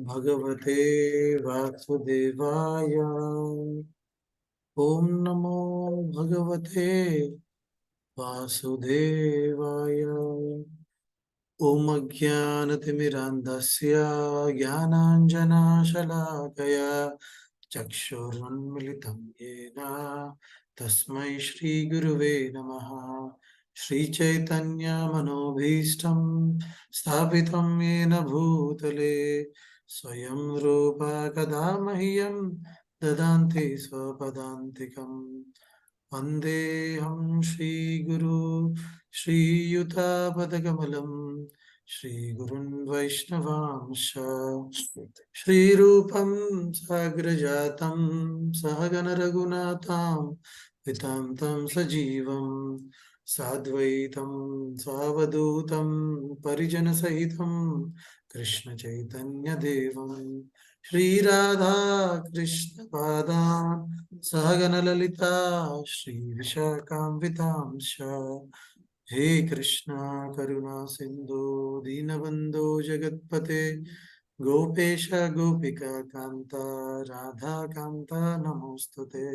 भगवते वासुदेवाय। ओम नमो भगवते वासुदेवाय। ओम अज्ञानतिमिरान्धस्य ज्ञानाञ्जनशलाकया चक्षुरुन्मिलितं येन तस्मै श्रीगुरुवे नमः। श्रीचैतन्यमनोभीष्टं स्थापितं येन भूतले स्वयं रूपा कदा मह्यं ददान्ति स्वपदान्तिकम्। वन्देऽहं श्रीगुरु श्रीयुतापदकमलं श्रीगुरुन् वैष्णवांश। श्रीरूपं साग्रजातं सहगण रघुनाथां वितान्तं सजीवं साद्वैतं सावधूतं परिजनसहितं कृष्णचैतन्यदेवं श्रीराधा कृष्णपादान् सहगण ललिता श्रीविशाखान्वितांश। हे कृष्णा करुणा सिंधु दीनबंधो जगत्पते गोपेश गोपिका कांता राधा कांता नमोस्तुते।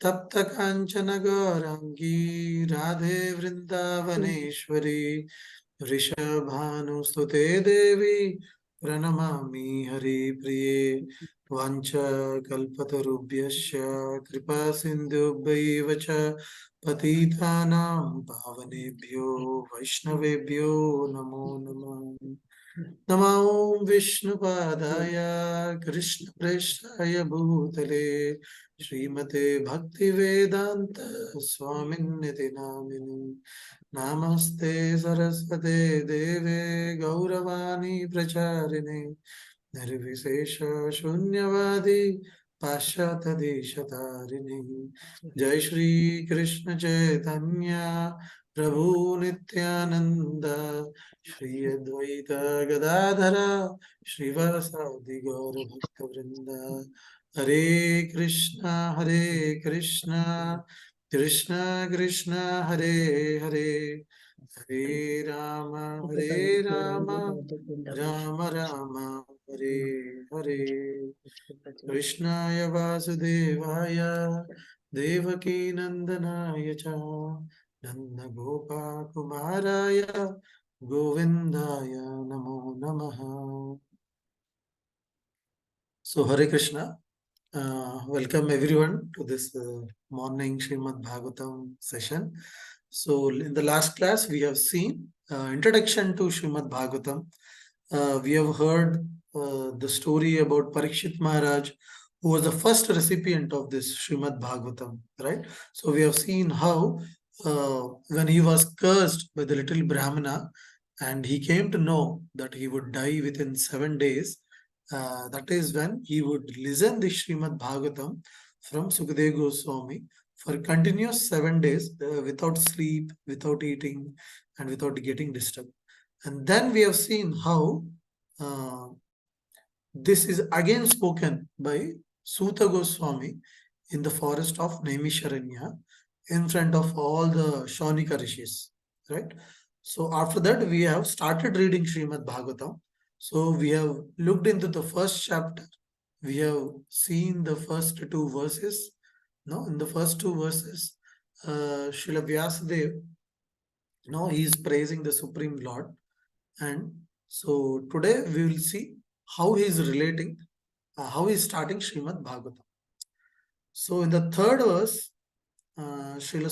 तप्त कांचन गौरांगी राधे वृंदावनेश्वरी वृषभानुस्तुते देवी प्रणमामि हरिप्रिये। वाञ्छाकल्पतरुभ्यश्च कृपा सिन्धुभ्यैव च पतितानां पावनेभ्यो वैष्णवेभ्यो नमो नमः। नमो विष्णुपादाय कृष्णप्रेष्ठाय भूतले श्रीमते भक्तिवेदान्त स्वामिन्निति नामिनि। नमस्ते सरस्वते देवे गौरवाणी प्रचारिणे निर्विशेष शून्यवादी पाश्चात्यदेशतारिणी। जय श्री कृष्ण चैतन्य प्रभु नित्यानंद श्री अद्वैत गदाधर श्रीवासादि गौर भक्त वृंद। हरे कृष्णा कृष्णा कृष्णा हरे हरे हरे राम राम राम हरे हरे। कृष्णाय वासुदेवाय देवकी नंदनाय च नन्दगोपकुमाराय गोविन्दाय नमो नमः। So Hare Krishna. Welcome everyone to this morning Srimad Bhagavatam session. So in the last class we have seen introduction to Srimad Bhagavatam. We have heard the story about Parikshit Maharaj, who was the first recipient of this Srimad Bhagavatam, right? So we have seen how when he was cursed by the little Brahmana and he came to know that he would die within 7 days, that is when he would listen the Srimad Bhagavatam from Sukadeva Goswami for continuous 7 days without sleep, without eating, and without getting disturbed. And then we have seen how this is again spoken by Suta Goswami in the forest of Namisharaya in front of all the Shaunika rishis, right? So after that we have started reading Srimad Bhagavatam. So we have looked into the first chapter. We have seen the first 2 verses. No, in the first 2 verses, Srila Vyasadeva, he is praising the Supreme Lord. And so today we will see how he is relating, how he is starting Srimad Bhagavatam. So in the third verse, Srila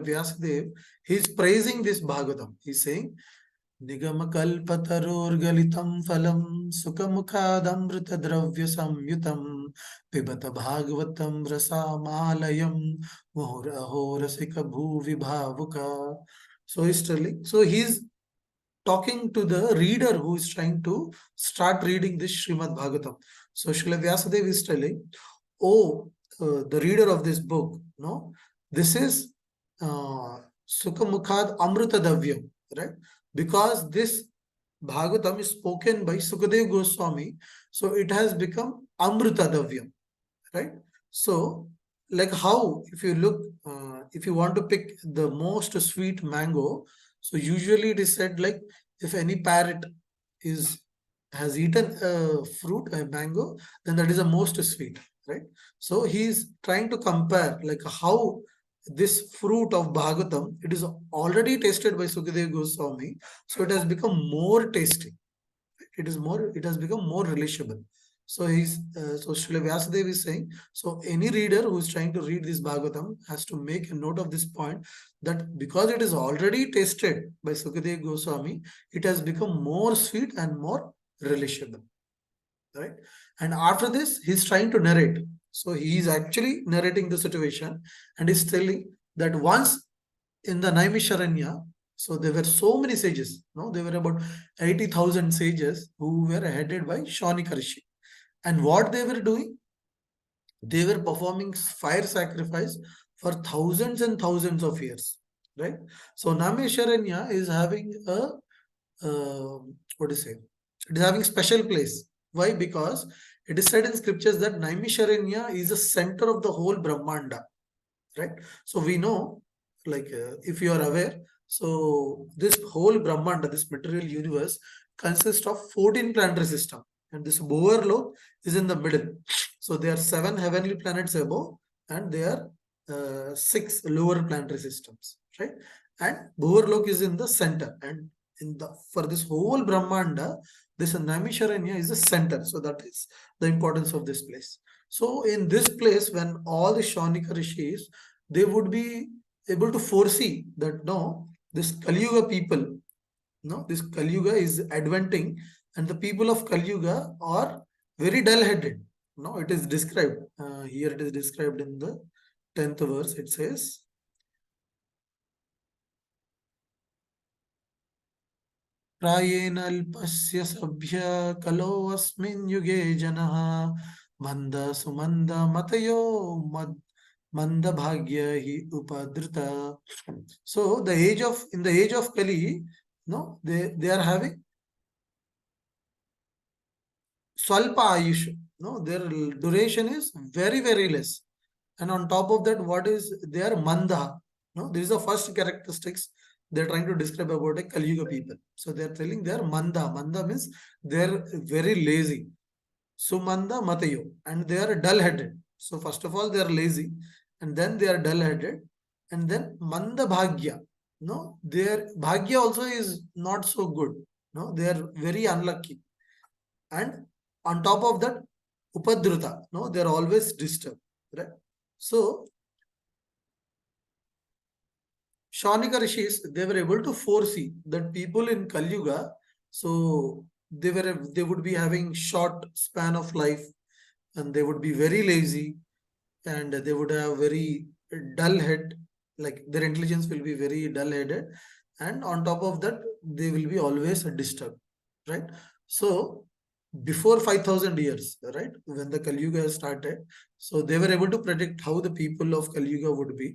Vyasadeva, he is praising this Bhagavatam. He is saying, Nigamakalpatarorgalitam phalam sukhamukhadamrita dravya samyutam pibata bhagavatam rasamalayam muhuraho rasika bhuvibhavuka. So he's telling, so he's talking to the reader who is trying to start reading this Srimad Bhagavatam. So Srila Vyasadeva is telling, the reader of this book, this is Sukhamukhad Amrita Davyam, right? Because this Bhagavatam is spoken by Sukadeva Goswami, so it has become Amrita Davyam, right? So, like how, if you look, if you want to pick the most sweet mango, so usually it is said like if any parrot is has eaten a fruit, a mango, then that is the most sweet, right? So he is trying to compare like how this fruit of Bhagavatam, it is already tasted by Sukadeva Goswami, so it has become more tasty. It has become more relishable. So Srila Vyasadeva is saying, so any reader who is trying to read this Bhagavatam has to make a note of this point, that because it is already tasted by Sukadeva Goswami, it has become more sweet and more relishable, right? And after this, he's trying to narrate. So he is actually narrating the situation and is telling that once in the Naimisharanya, so there were so many sages. No, there were about 80,000 sages who were headed by Shaunika Rishi. And what they were doing? They were performing fire sacrifice for thousands and thousands of years, right? So Naimisharanya is having a what do you say? It is having special place. Why? Because it is said in scriptures that Naimisharanya is the center of the whole Brahmanda, right? So we know, like if you are aware, so this whole Brahmanda, this material universe, consists of 14 planetary system, and this Bhuvarlok is in the middle. So there are 7 heavenly planets above, and there are 6 lower planetary systems, right? And Bhuvarlok is in the center, and in the for this whole Brahmanda, this Naimisharanya is the center. So that is the importance of this place. So in this place, when all the Shaunika rishis, they would be able to foresee that no, this Kaliyuga people, no, this Kaliyuga is adventing, and the people of Kaliyuga are very dull-headed. No, it is described here. It is described in the 10th verse. It says, प्रायेण अल्पस्य सभ्य कलो अस्मिन् युगे जनः मंद सुमंद मतयो manda bhagya hi upadrita. So the age of in the age of Kali, no, they are having swalpa ayush. No, their duration is very less. And on top of that, what is they are manda? No, this is the first characteristics they're trying to describe about a Kaliyuga people. So they're telling they're manda. Manda means they're very lazy. Sumanda matayo, and they are dull-headed. So first of all, they are lazy, and then they are dull-headed, and then manda bhagya. No, their bhagya also is not so good. No, they are very unlucky, and on top of that, upadruta. No, they are always disturbed. Right. So Shaunika rishis, they were able to foresee that people in Kali Yuga, so they would be having short span of life, and they would be very lazy, and they would have very dull head, like their intelligence will be very dull headed, and on top of that they will be always disturbed, right? So before 5,000 years, right, when the Kali Yuga started, so they were able to predict how the people of Kali Yuga would be,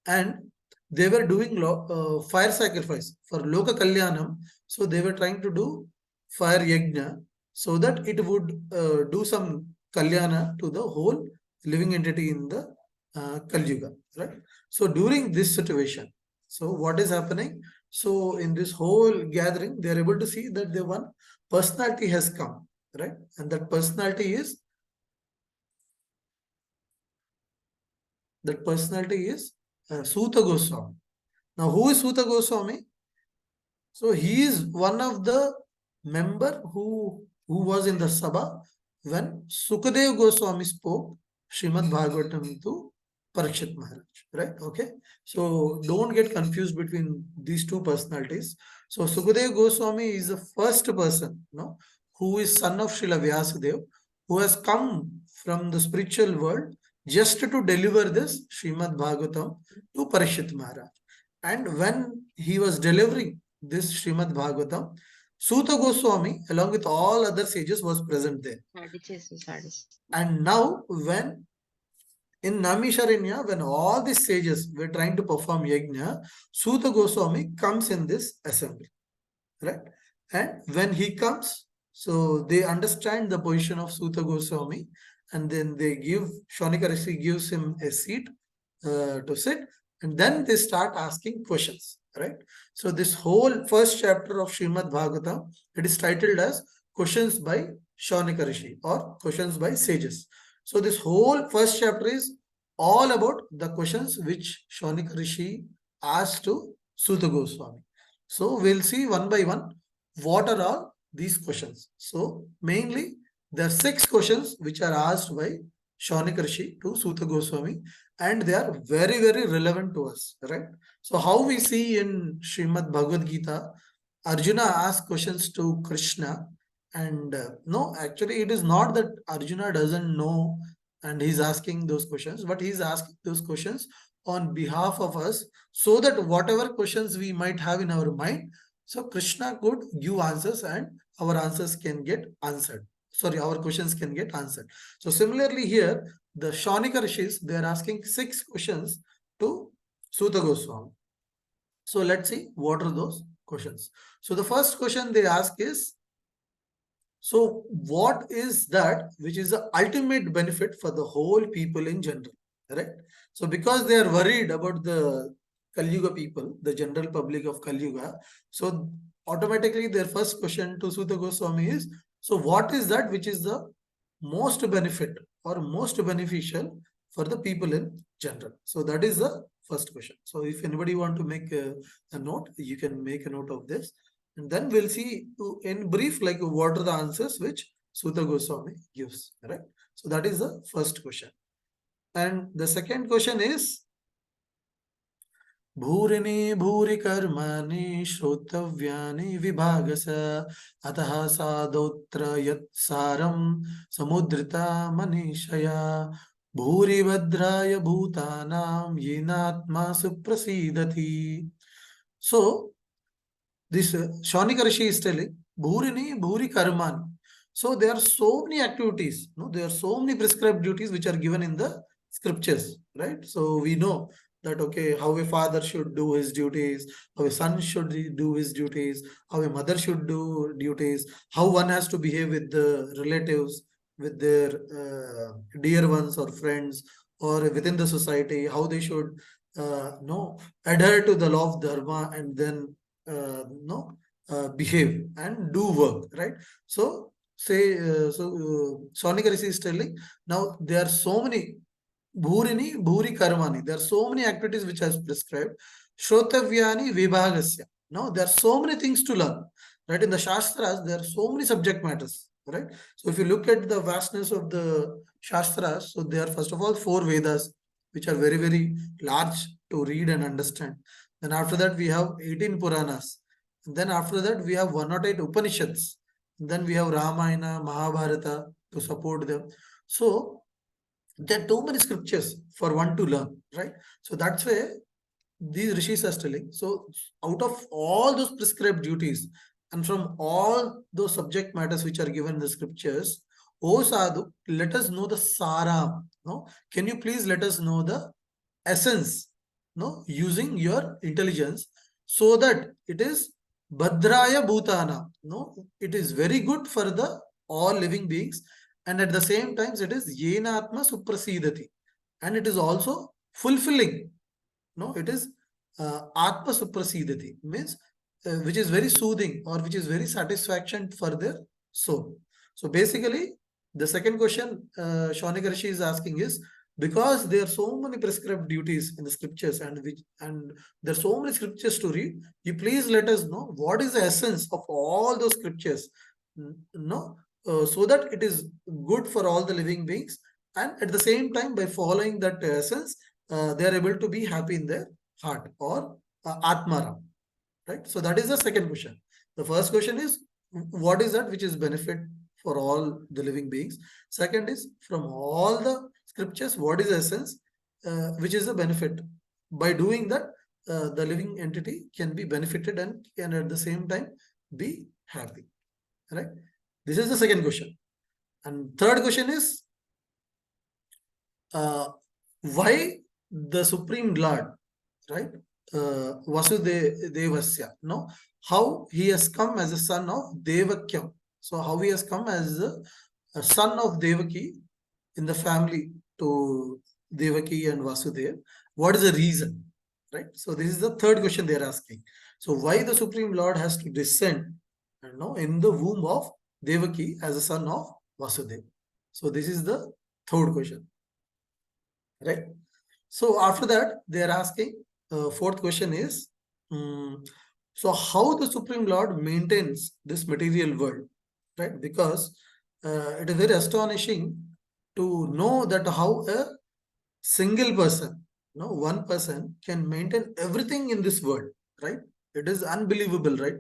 and they were doing fire sacrifice for Loka Kalyanam. So they were trying to do fire yajna so that it would do some kalyana to the whole living entity in the Kali Yuga, right? So during this situation, so what is happening? So in this whole gathering, they are able to see that the one personality has come, right? And that personality is Suta Goswami. Now, who is Suta Goswami? So he is one of the member who was in the Sabha when Sukadev Goswami spoke Srimad Bhagavatam to Parikshit Maharaj, right? Okay. So don't get confused between these two personalities. So Sukadev Goswami is the first person, no, who is son of Srila Vyasadeva, who has come from the spiritual world just to deliver this Srimad Bhagavatam to Parikshit Maharaj. And when he was delivering this Srimad Bhagavatam, Suta Goswami, along with all other sages, was present there. And now, when in Namisharanya, when all the sages were trying to perform yajna, Suta Goswami comes in this assembly, right? And when he comes, so they understand the position of Suta Goswami, and then they give Shaunika Rishi gives him a seat to sit, and then they start asking questions, right? So this whole first chapter of Srimad Bhagavatam, it is titled as questions by Shaunaka Rishi or questions by sages. So this whole first chapter is all about the questions which Shaunaka Rishi asked to Suta Goswami. So we'll see one by one what are all these questions. So mainly there are 6 questions which are asked by Shaunaka Rishi to Suta Goswami, and they are very, very relevant to us, right? So how we see in Srimad Bhagavad Gita, Arjuna asks questions to Krishna, and no, actually it is not that Arjuna doesn't know and he's asking those questions, but he's asking those questions on behalf of us, so that whatever questions we might have in our mind, so Krishna could give answers and our answers can get answered. Sorry, our questions can get answered. So similarly here, the Shaunaka Rishis, they are asking 6 questions to Suta Goswami. So let's see what are those questions. So the first question they ask is, so what is that which is the ultimate benefit for the whole people in general, right? So because they are worried about the Kaliyuga people, the general public of Kaliyuga, so automatically their first question to Suta Goswami is, so what is that which is the most benefit or most beneficial for the people in general? So that is the first question. So if anybody want to make a note, you can make a note of this. And then we'll see in brief, like what are the answers which Suta Goswami gives, right? So that is the first question. And the second question is, भूरिनि भूरि कर्माणि श्रोतव्यानि विभागस अतः सादोत्र यत्सारं समुद्रिता मनीषया भूरि भद्राय भूतानां येनात्मा सुप्रसीदति. So this Shaunaka Rishi is telling, Bhurini Bhuri Karmani. So there are so many activities, no? There are so many prescribed duties which are given in the scriptures, right? So we know that, okay, how a father should do his duties, how a son should do his duties, how a mother should do duties, how one has to behave with the relatives, with their dear ones or friends, or within the society, how they should no adhere to the law of dharma and then behave and do work, right? So say Shaunaka Rishi is telling, now there are so many bhurini bhuri karmani, there are so many activities which are prescribed. Shrotavyani vibhagasya, now there are so many things to learn, right? In the shastras there are so many subject matters, right? So if you look at the vastness of the shastras, so there are first of all 4 Vedas which are very, very large to read and understand. Then after that, we have 18 Puranas. And then after that, we have 108 Upanishads. And then we have Ramayana, Mahabharata to support them. So there are too many scriptures for one to learn, right? So that's why these rishis are telling. So out of all those prescribed duties and from all those subject matters which are given in the scriptures, O Sadhu, let us know the saram. No, can you please let us know the essence, no, using your intelligence, so that it is Bhadraya Bhutana. No, it is very good for the all living beings, and at the same time it is Yenatma Suprasidati, and it is also fulfilling. No, it is Atma Suprasidati, means which is very soothing or which is very satisfaction for their soul. So basically, the second question Shaunaka Rishi is asking is, because there are so many prescribed duties in the scriptures and there are so many scriptures to read, you please let us know what is the essence of all those scriptures, no, so that it is good for all the living beings, and at the same time by following that essence, they are able to be happy in their heart or atmaram, right? So that is the second question. The first question is, what is that which is benefit for all the living beings? Second is, from all the scriptures, what is the essence which is the benefit? By doing that, the living entity can be benefited and can at the same time be happy, right? This is the second question. And third question is, why the Supreme Lord, right? Vasudevasya, no? How he has come as a son of Devakyam. So how he has come as a son of Devaki in the family to Devaki and Vasudev. What is the reason, right? So this is the third question they are asking. So why the Supreme Lord has to descend, in the womb of Devaki as a son of Vasudeva. So this is the third question, right? So after that, they are asking, fourth question is, so how the Supreme Lord maintains this material world, right? Because it is very astonishing to know that how a single person, one person can maintain everything in this world, right? It is unbelievable, right?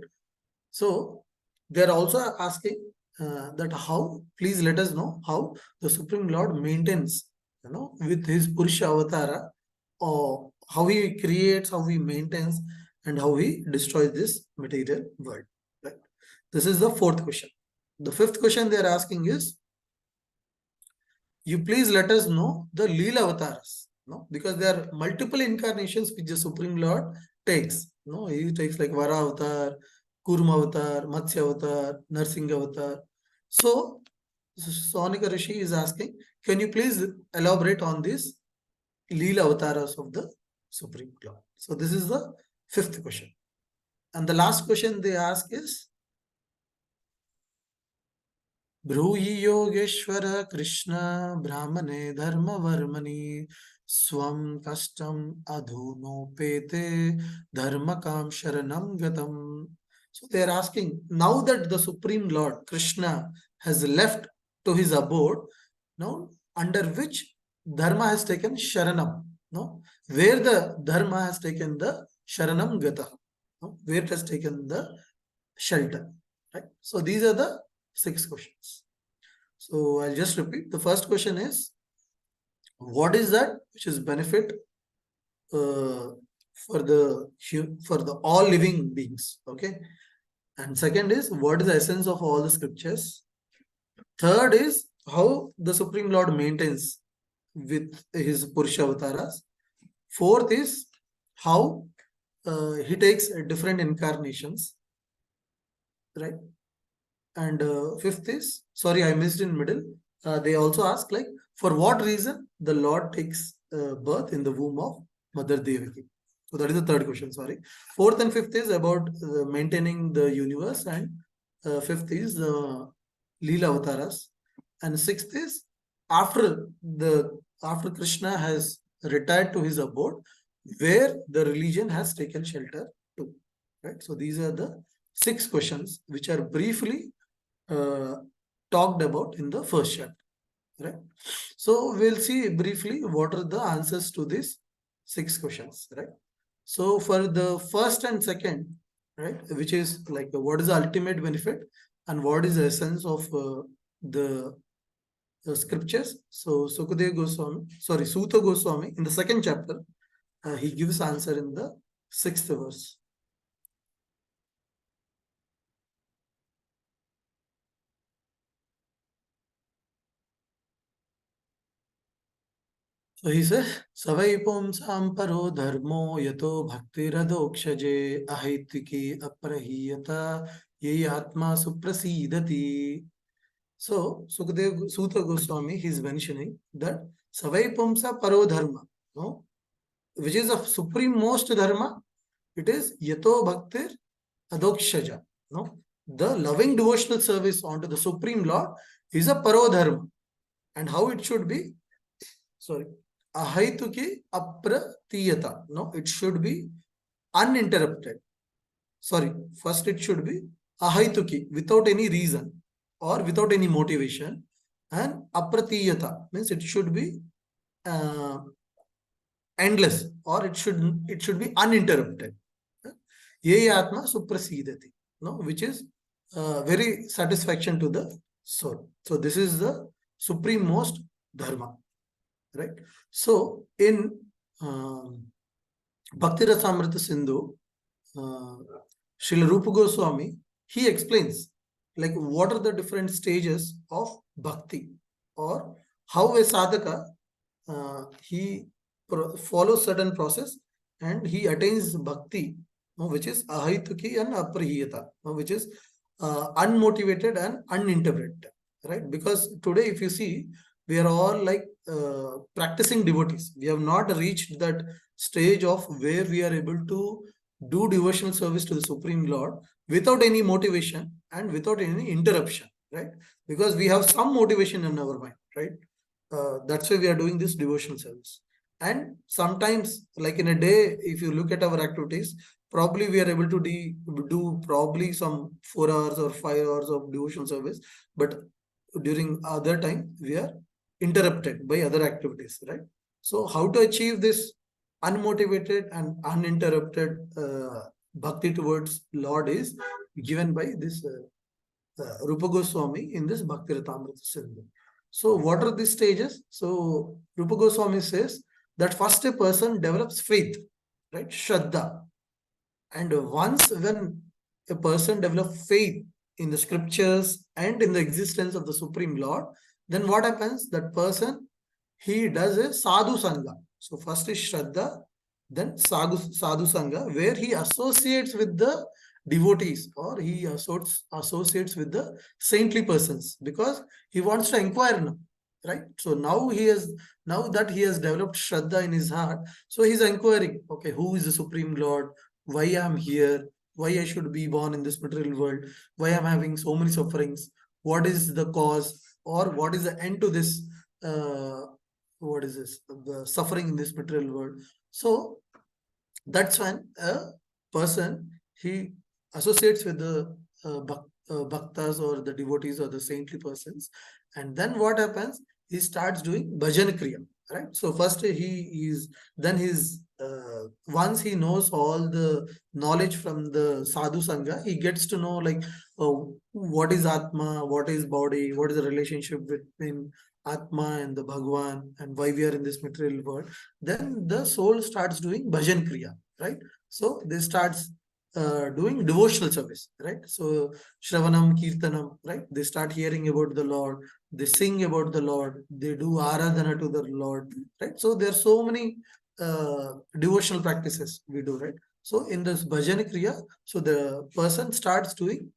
So they are also asking that how, please let us know how the Supreme Lord maintains, with his Purusha Avatara, or how he creates, how he maintains, and how he destroys this material world. Right? This is the fourth question. The fifth question they are asking is, you please let us know the Leela avatars, because there are multiple incarnations which the Supreme Lord takes. He takes like Vara avatar, Kurma avatar, Matsya avatar, Narsingha avatar. So, Saunaka Rishi is asking, can you please elaborate on this Leela avatars of the Supreme Lord? So, this is the fifth question. And the last question they ask is, ब्रूहि योगेश्वर कृष्ण ब्राह्मणे धर्मवर्मणि स्वं कष्टम अधुनोपेते धर्मकाम शरणं गतम. So they are asking, now that the Supreme Lord Krishna has left to his abode, now under which dharma has taken sharanam, where the dharma has taken the sharanam gata, where it has taken the shelter, right? So these are the 6 questions. So I'll just repeat. The first question is, what is that which is benefit for the all living beings? Okay. And second is, what is the essence of all the scriptures? Third is how the Supreme Lord maintains with his Purusha avatars. Fourth is how he takes different incarnations, right? And fifth is, sorry, I missed in middle. They also ask, like, for what reason the Lord takes birth in the womb of Mother Devaki. So that is the third question, sorry. Fourth and fifth is about maintaining the universe, and fifth is the Leela Avataras. And sixth is, after Krishna has retired to his abode, where the religion has taken shelter to. Right? So these are the 6 questions which are briefly talked about in the first chapter, right? So we'll see briefly what are the answers to these 6 questions, right? So for the first and second, right, which is like what is the ultimate benefit and what is the essence of the scriptures. So Sukadeva Goswami, sorry, Suta Goswami, in the second chapter, he gives answer in the 6th verse. So he says, Savai pumsam paro dharmo yato bhaktiradokshage ahaitiki aprahiyata ye atma suprasidati. So Sukadev Suta Goswami, he is mentioning that Savai pumsa paro dharma, which is of supreme most dharma, it is yato bhaktir adokshaja. The loving devotional service unto the Supreme Lord is a paro dharma. And how it should be? Sorry. Ahaituki apratiyata. No, it should be uninterrupted. Sorry, first it should be ahaituki, without any reason or without any motivation. And apratiyata means it should be endless, or it should be uninterrupted. Ye atma suprasidati, which is very satisfaction to the soul. So this is the supreme most dharma. Right? So in Bhakti Rasamrita Sindhu, Srila Rupa Goswami, he explains like what are the different stages of bhakti, or how a sadhaka he follows certain process and he attains bhakti, which is ahaituki and aprahiyata, which is unmotivated and uninterpreted, right? Because today, if you see, we are all like practicing devotees. We have not reached that stage of where we are able to do devotional service to the Supreme Lord without any motivation and without any interruption, right? Because we have some motivation in our mind, right? That's why we are doing this devotional service. And sometimes, like in a day, if you look at our activities, probably we are able to do probably some 4 hours or 5 hours of devotional service, but during other time we are interrupted by other activities, right? So how to achieve this unmotivated and uninterrupted bhakti towards Lord is given by this Rupa Goswami in this Bhakti Ratamrita Sindhu. So what are these stages? So Rupa Goswami says that first a person develops faith, right? Shraddha. And once when a person develops faith in the scriptures and in the existence of the Supreme Lord, then what happens? That person, he does a sadhu sangha. So first is Shraddha, then sadhu sangha, where he associates with the devotees, or he associates with the saintly persons, because he wants to inquire now, right? So now that he has developed Shraddha in his heart, so he's inquiring, okay, who is the Supreme Lord? Why I'm here, why I should be born in this material world, why I'm having so many sufferings, what is the cause, or what is the end to this, what is this, the suffering in this material world. So that's when a person, he associates with the bhaktas or the devotees or the saintly persons, and then what happens, he starts doing bhajan kriya, right? So first he is, then his once he knows all the knowledge from the sadhu sangha, he gets to know, like, what is atma, what is body, what is the relationship between atma and the bhagwan, and why we are in this material world. Then the soul starts doing bhajan kriya, right? So they starts doing devotional service, right? So shravanam kirtanam, right? They start hearing about the Lord, they sing about the Lord, they do aradhana to the Lord, right? So there are so many devotional practices we do, right? So in this bhajan kriya, so the person starts doing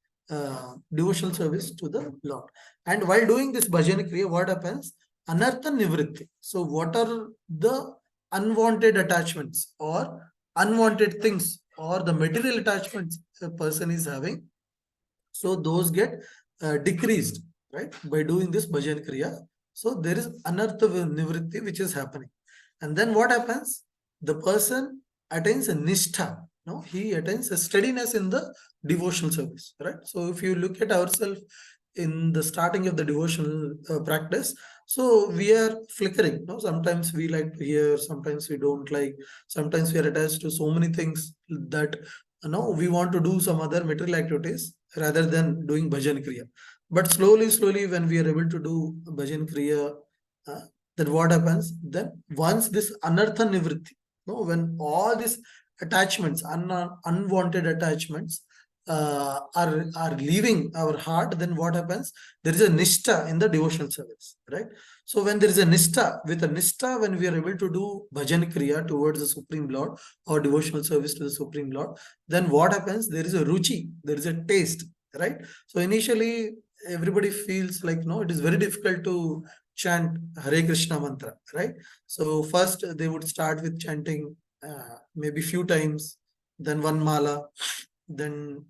devotional service to the Lord. And while doing this bhajan kriya, what happens? Anartha nivritti. So what are the unwanted attachments or unwanted things or the material attachments a person is having? So those get decreased, right, by doing this bhajan kriya. So there is anartha nivritti which is happening. And then what happens? The person attains a nishtha. No, he attains a steadiness in the devotional service, right? So if you look at ourselves in the starting of the devotional practice, so we are flickering. No, sometimes we like to hear, sometimes we don't like, sometimes we are attached to so many things that we want to do some other material activities rather than doing bhajan kriya. But slowly, when we are able to do bhajan kriya, uh, then what happens? Then once this anartha nivritti, no, when all these attachments, unwanted attachments, are leaving our heart, then what happens? There is a nishtha in the devotional service, right? So when there is a nishtha, with a nishtha, when we are able to do bhajan kriya towards the Supreme Lord or devotional service to the Supreme Lord, then what happens? There is a ruchi, there is a taste, right? So initially, everybody feels like, no, it is very difficult to chant Hare Krishna mantra, right? So first they would start with chanting maybe few times, then one mala, then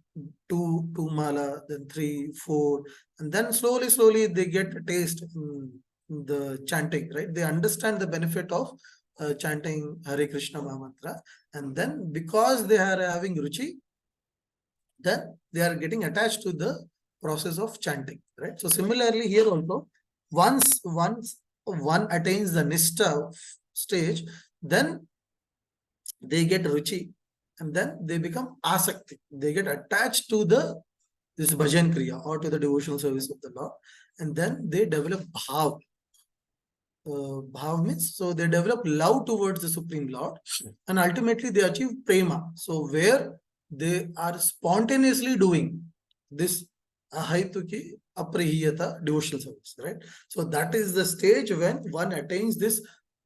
two mala, then 3, 4, and then slowly they get a taste in the chanting, right? They understand the benefit of chanting Hare Krishna Mahamantra, and then because they are having ruchi, then they are getting attached to the process of chanting, right? So similarly here also, once one attains the nishtha stage, then they get ruchi, and then they become asakti. They get attached to this bhajan kriya or to the devotional service of the Lord, and then they develop bhav. Bhav means, so they develop love towards the Supreme Lord, and ultimately they achieve prema. So where they are spontaneously doing this ahaituki aprihiyata devotional service, right? So that is the stage when one attains this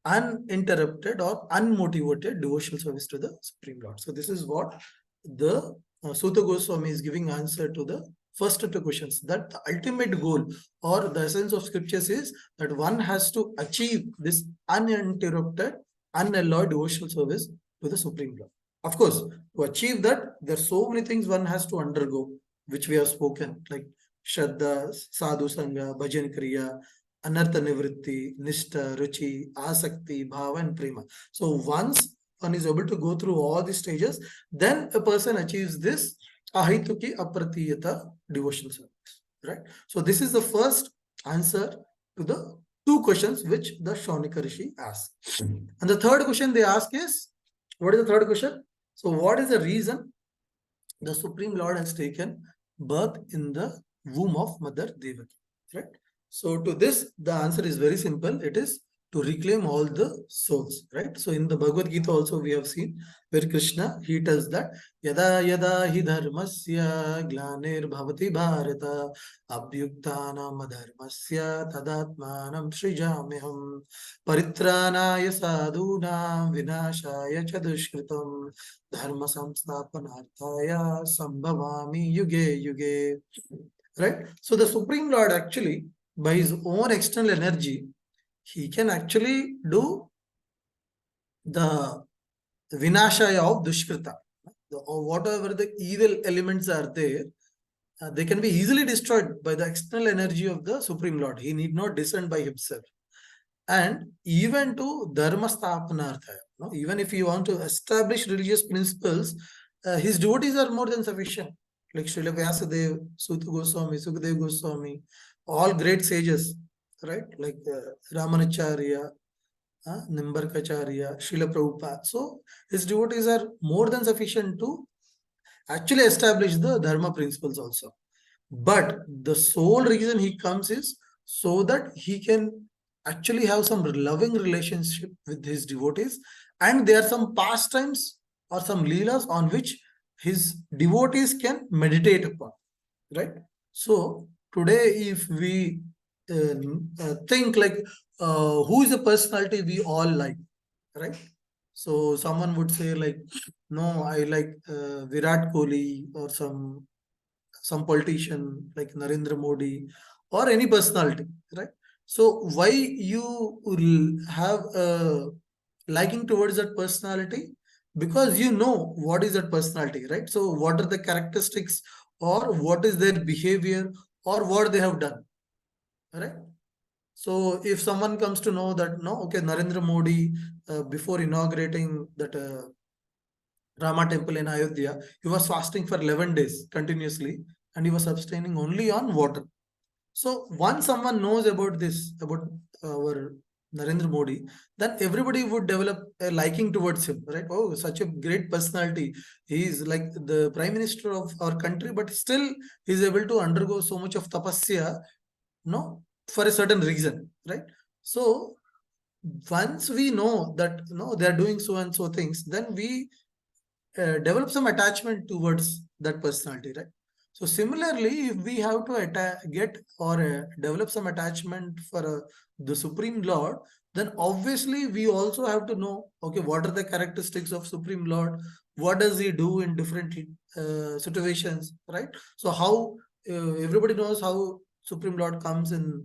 uninterrupted or unmotivated devotional service to the Supreme Lord. So this is what the Sutta Goswami is giving answer to the first two questions, that the ultimate goal or the essence of scriptures is that one has to achieve this uninterrupted, unalloyed devotional service to the Supreme Lord. Of course, to achieve that, there are so many things one has to undergo, which we have spoken, like Shraddha, Sadhu Sangha, Bhajan Kriya, Anartha Nivritti, Nishta, Ruchi, Asakti, Bhava, and Prema. So once one is able to go through all these stages, then a person achieves this Ahituki Apratiyata devotion service. Right? So this is the first answer to the two questions which the Shaunika Rishi asked. And the third question they ask is, what is the third question? So what is the reason the Supreme Lord has taken birth in the womb of Mother Devaki? Right? So to this, the answer is very simple. It is to reclaim all the souls, right? So in the Bhagavad Gita also we have seen where Krishna, he tells that yada yada hi dharmasya glanir bhavati bharata abhyuktanam adharmasya tadatmanam srijamyaham paritranaya sadhunam vinashaya cha dushkritam dharma samsthapanarthaya sambhavami yuge yuge. Right? So the Supreme Lord actually, by his own external energy, he can actually do the vinashaya of dushkrita. Whatever the evil elements are there, they can be easily destroyed by the external energy of the Supreme Lord. He need not descend by himself. And even to dharma sthapanartha, even if you want to establish religious principles, his devotees are more than sufficient. Like Srila Vyasadeva, Suta Goswami, Sukadev Goswami, all great sages, right? Like Ramanacharya, Nimbarkacharya, Srila Prabhupada. So his devotees are more than sufficient to actually establish the dharma principles also. But the sole reason he comes is so that he can actually have some loving relationship with his devotees, and there are some pastimes or some leelas on which his devotees can meditate upon, right? So today if we think like who is a personality we all like, right? So someone would say like, no, I like Virat Kohli, or some politician like Narendra Modi, or any personality, right? So why you will have a liking towards that personality? Because you know what is that personality, right? So what are the characteristics, or what is their behavior, or what they have done, right? So if someone comes to know that, no, okay, Narendra Modi, before inaugurating that Rama temple in Ayodhya, he was fasting for 11 days continuously, and he was abstaining only on water. So once someone knows about this, about our Narendra Modi, then everybody would develop a liking towards him, right? Oh, such a great personality. He is like the prime minister of our country, but still he is able to undergo so much of tapasya, no, for a certain reason, right? So once we know that, no, they are doing so and so things, then we develop some attachment towards that personality, right? So similarly, if we have to get or develop some attachment for the Supreme Lord, then obviously we also have to know, okay, what are the characteristics of Supreme Lord? What does he do in different situations, right? So how everybody knows how Supreme Lord comes in,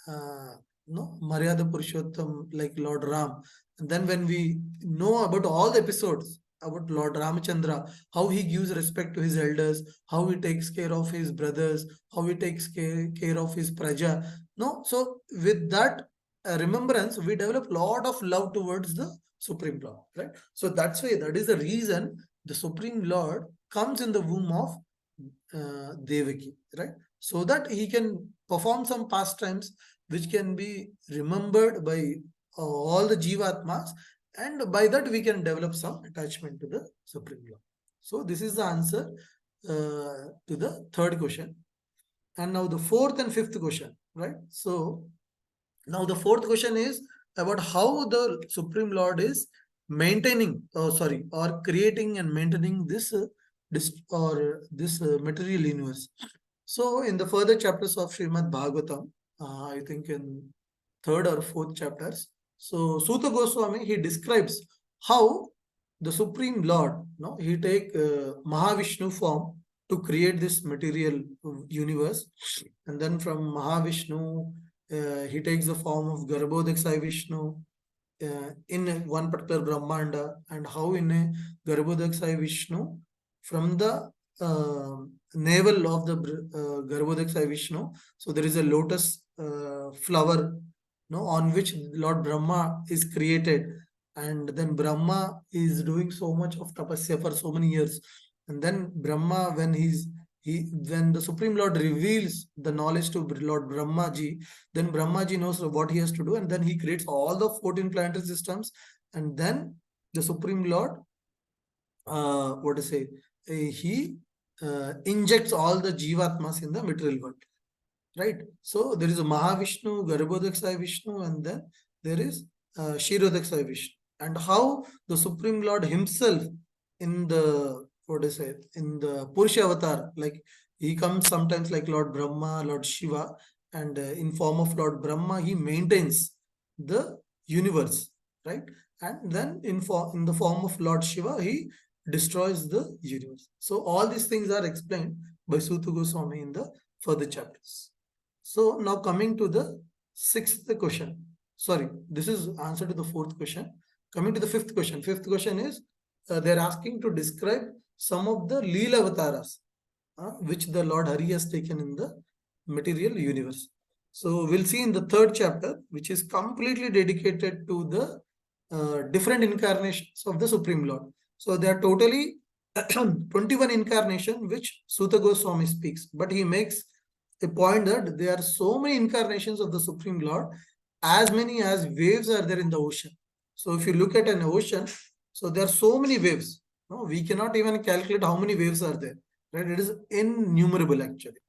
uh, no, Maryada Purushottam, like Lord Ram. And then when we know about all the episodes about Lord Ramachandra, how he gives respect to his elders, how he takes care of his brothers, how he takes care of his praja. No, so with that remembrance, we develop lot of love towards the Supreme Lord, right? So that's why, that is the reason the Supreme Lord comes in the womb of Devaki, right? So that he can perform some pastimes which can be remembered by all the Jivatmas, and by that we can develop some attachment to the Supreme Lord. So this is the answer to the third question. And now the fourth and fifth question, right? So now the fourth question is about how the Supreme Lord is maintaining, or creating and maintaining this material universe. So in the further chapters of Srimad Bhagavatam, I think in third or fourth chapters, so Suta Goswami, he describes how the Supreme Lord, no, he take Mahavishnu form to create this material universe, and then from Mahavishnu, he takes the form of Garbhodaksai Vishnu in one particular Brahmanda, and how in a Garbhodaksai Vishnu, from the navel of the Garbhodaksa Vishnu. So there is a lotus flower, no, on which Lord Brahma is created, and then Brahma is doing so much of tapasya for so many years, and then Brahma, when when the Supreme Lord reveals the knowledge to Lord Brahma ji, then Brahma ji knows what he has to do, and then he creates all the 14 planetary systems, and then the Supreme Lord, what to say, he injects all the jivatmas in the material world, right? So there is a Mahavishnu, Garbhodaksa Vishnu, and then there is Kshirodaksa Vishnu. And how the Supreme Lord himself in the, what to say, in the Purusha avatar, like he comes sometimes like Lord Brahma, Lord Shiva, and in form of Lord Brahma, he maintains the universe, right? And then in the form of Lord Shiva, he destroys the universe. So all these things are explained by Suta Goswami in the further chapters. So now coming to the sixth question. Sorry, this is answer to the fourth question. Coming to the fifth question. Fifth question is they're asking to describe some of the Leela avatars which the Lord Hari has taken in the material universe. So we'll see in the third chapter, which is completely dedicated to the different incarnations of the Supreme Lord. So there are totally 21 incarnations which Suta Goswami speaks, but he makes a point that there are so many incarnations of the Supreme Lord, as many as waves are there in the ocean. So if you look at an ocean, so there are so many waves. No, we cannot even calculate how many waves are there. Right? It is innumerable actually.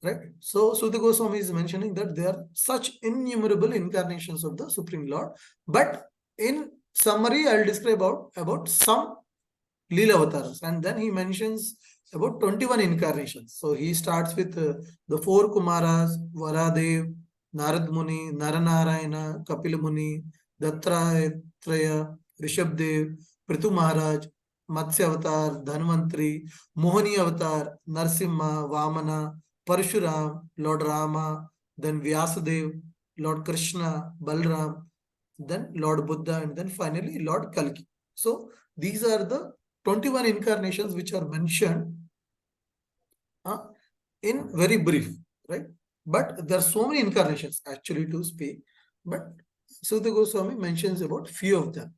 Right? So Suta Goswami is mentioning that there are such innumerable incarnations of the Supreme Lord. But in summary, I'll describe about some Leela avatars, and then he mentions about 21 incarnations. So he starts with the four Kumaras, Varadev, Narad Muni, Naranarayana, Kapila Muni, Dattatreya, Rishabdev, Prithu Maharaj, Matsya Avatar, Dhanvantri, Mohani Avatar, Narsimha, Vamana, Parshuram, Lord Rama, then Vyasadev, Lord Krishna, Balram, then Lord Buddha, and then finally Lord Kalki. So these are the 21 incarnations which are mentioned in very brief, right? But there are so many incarnations actually to speak, but Suta Goswami mentions about few of them.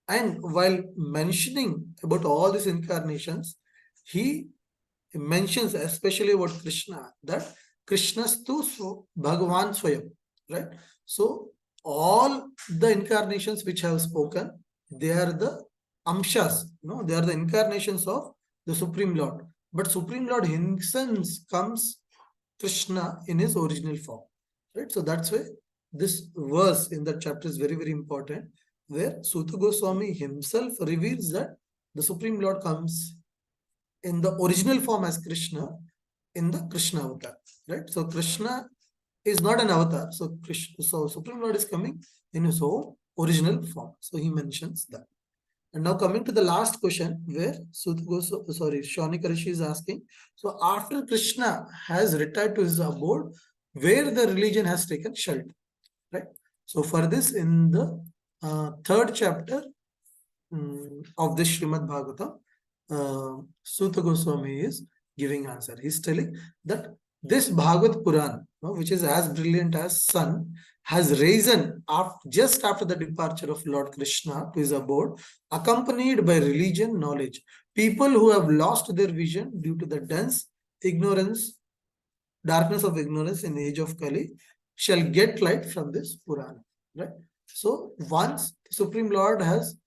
And while mentioning about all these incarnations, he mentions especially about Krishna, that Krishnastu Bhagavan Swayam, right? So all the incarnations which I have spoken, they are the amshas, no, they are the incarnations of the Supreme Lord. But Supreme Lord himself comes Krishna in his original form, right? So that's why this verse in that chapter is very, very important, where Suta Goswami himself reveals that the Supreme Lord comes in the original form as Krishna in the Krishna avatar, right? So Krishna is not an avatar. So Supreme Lord is coming in his own original form. So he mentions that. And now coming to the last question, where Shaunika Rishi is asking, so after Krishna has retired to his abode, where the religion has taken shelter, right? So for this, in the third chapter of this Srimad Bhagavatam, Suta Goswami is giving answer. He's telling that this Bhagavad Puran, which is as brilliant as sun, has risen just after the departure of Lord Krishna to his abode, accompanied by religion knowledge. People who have lost their vision due to the dense darkness of ignorance in the age of Kali shall get light from this Purana. Right? So once the Supreme Lord has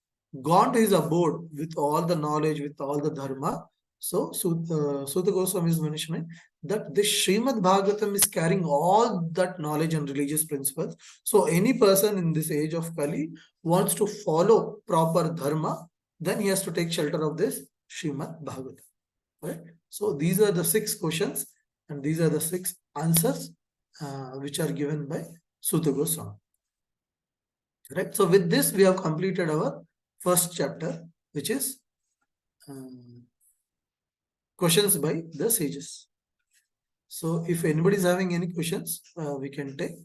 gone to his abode with all the knowledge, with all the dharma, so Suta Goswami is mentioning that this Srimad Bhagavatam is carrying all that knowledge and religious principles. So any person in this age of Kali wants to follow proper dharma, then he has to take shelter of this Srimad Bhagavatam. Right? So these are the 6 questions, and these are the 6 answers which are given by Suta Goswami. Right? So with this, we have completed our first chapter, which is questions by the sages. So if anybody is having any questions, we can take,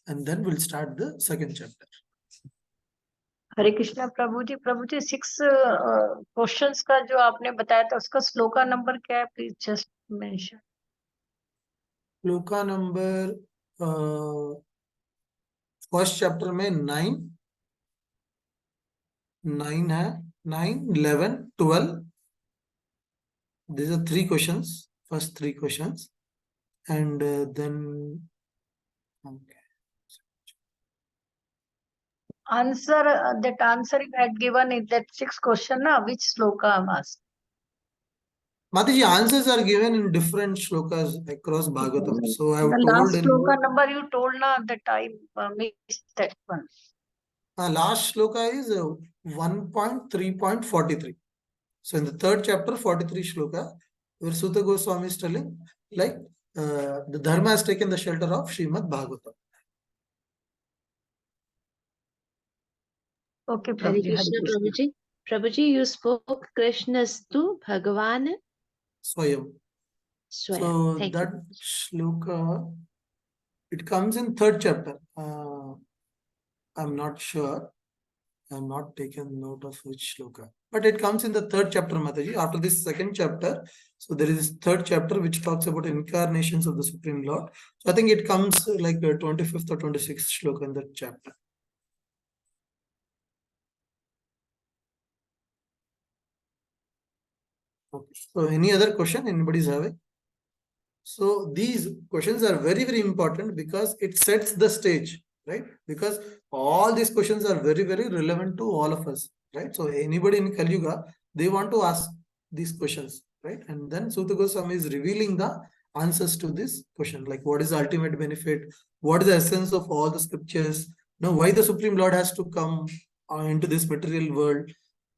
and then we'll start the second chapter. Hare Krishna Prabhu ji 6 questions का जो आपने बताया था उसका shloka number क्या है, please just mention. Shloka number first chapter में 9 है, 9, 11, 12. These are 3 questions, first 3 questions, and then okay. Answer, that answer you had given in that 6 question, which sloka I'm asked? Mataji, answers are given in different shlokas across Bhagavatam. So I have The told last in sloka number you told that I missed that one. last shloka is 1.3.43. So in the third chapter, 43 shloka, where Sutta Goswami is telling, like the dharma has taken the shelter of Srimad Bhagavatam. Okay, Hare Prabhuji. Krishna, Prabhuji. Prabhuji, you spoke Krishnastu Bhagavan Swayam. Swayam. So Thank that you. shloka, it comes in third chapter. I'm not sure. I'm not taken note of which shloka, but it comes in the third chapter, Mataji. After this second chapter, so there is this third chapter which talks about incarnations of the Supreme Lord. So I think it comes like the 25th or 26th shloka in that chapter. Okay. So any other question anybody's having? So these questions are very, very important because it sets the stage, right? Because all these questions are very, very relevant to all of us, right? So anybody in Kaliyuga, they want to ask these questions, right? And then Sutta Goswami is revealing the answers to this question, like what is the ultimate benefit? What is the essence of all the scriptures? Why the Supreme Lord has to come into this material world,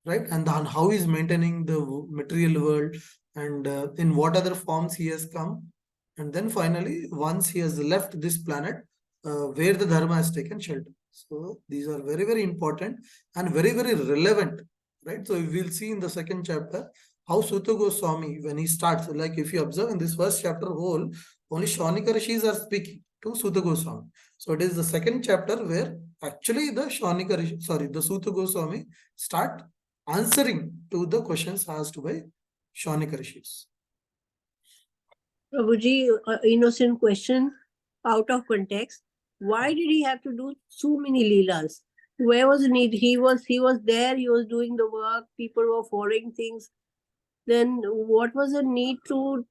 right? And then how he's maintaining the material world, and in what other forms he has come. And then finally, once he has left this planet, where the dharma has taken shelter. So these are very, very important and very, very relevant, right? So we'll see in the second chapter how Sutta Goswami, when he starts, like if you observe in this first chapter whole, only Shaunika Rishis are speaking to Sutta Goswami. So it is the second chapter where actually the the Sutta Goswami start answering to the questions asked by Shaunika Rishis. Prabhuji, innocent question out of context. Why did he have to do so many leelas? Where was the need? He was there, he was doing the work, people were following things. Then what was the need to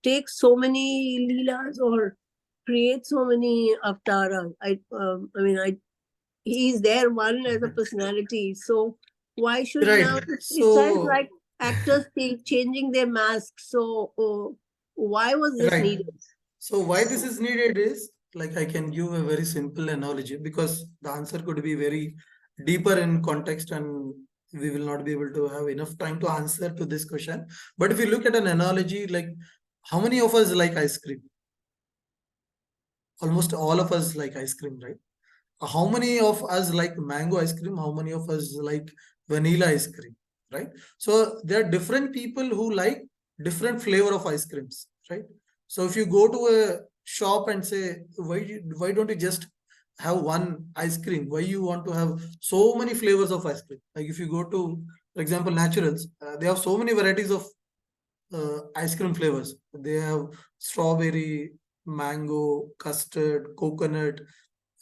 take so many leelas or create so many avatars? He is there one as a personality. So why should Right. now it So sounds like actors changing their masks. So why was this right. needed? So why this is needed is, like I can give a very simple analogy because the answer could be very deeper in context and we will not be able to have enough time to answer to this question. But if you look at an analogy, like how many of us like ice cream? Almost all of us like ice cream, right? How many of us like mango ice cream? How many of us like vanilla ice cream, right? So there are different people who like different flavor of ice creams, right? So if you go to a shop and say, why don't you just have one ice cream? Why you want to have so many flavors of ice cream? Like if you go to, for example, Naturals, they have so many varieties of ice cream flavors. They have strawberry, mango, custard, coconut,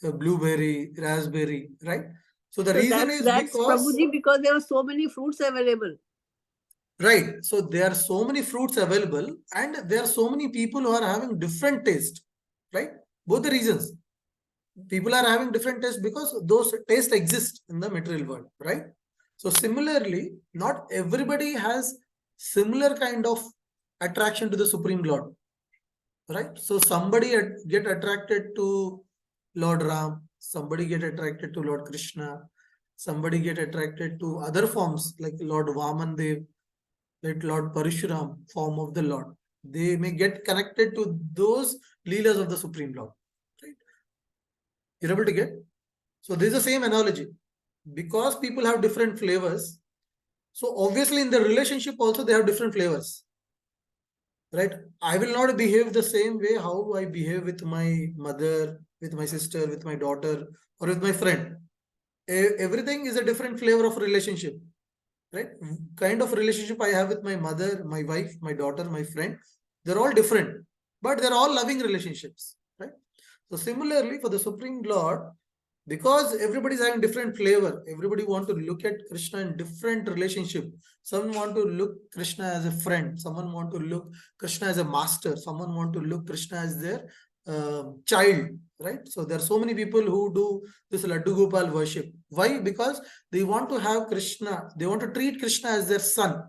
blueberry, raspberry, right? So the reason is that's because Prabhuji, because there are so many fruits available. right. So there are so many fruits available, and there are so many people who are having different taste, right? Both the reasons. People are having different tastes because those tastes exist in the material world, right? So similarly, not everybody has similar kind of attraction to the Supreme Lord, right? So somebody get attracted to Lord Ram, somebody get attracted to Lord Krishna, somebody get attracted to other forms like Lord Vaman Dev, like Lord Parishuram, form of the Lord. They may get connected to those leelas of the Supreme Lord, right? You're able to get? So this is the same analogy. Because people have different flavors, so obviously in the relationship also they have different flavors, right? I will not behave the same way how I behave with my mother, with my sister, with my daughter, or with my friend. Everything is a different flavor of relationship, right? Kind of relationship I have with my mother, my wife, my daughter, my friend, they're all different, but they're all loving relationships, right? So similarly for the Supreme Lord, because everybody's having different flavor, everybody want to look at Krishna in different relationship. Some want to look Krishna as a friend, someone want to look Krishna as a master, someone want to look Krishna as their child, right? So there are so many people who do this Laddu Gopal worship. Why? Because they want to have Krishna, they want to treat Krishna as their son,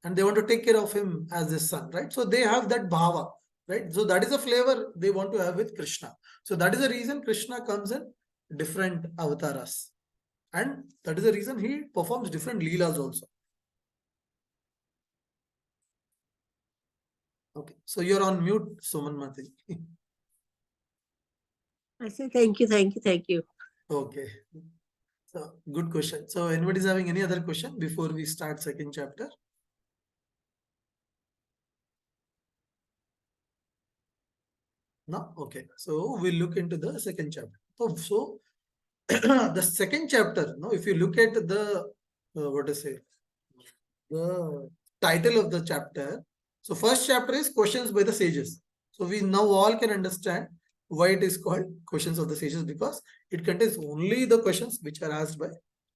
and they want to take care of him as their son, right? So they have that bhava, right? So that is a flavor they want to have with Krishna. So that is the reason Krishna comes in different avatars, and that is the reason he performs different leelas also. Okay, so you're on mute, Suman Mati. I say thank you, thank you, thank you. Okay, so good question. So anybody's having any other question before we start second chapter? No? Okay, so we'll look into the second chapter. So the second chapter, no, if you look at the what to say, the title of the chapter. So first chapter is questions by the sages. So we now all can understand why it is called questions of the sages, because it contains only the questions which are asked by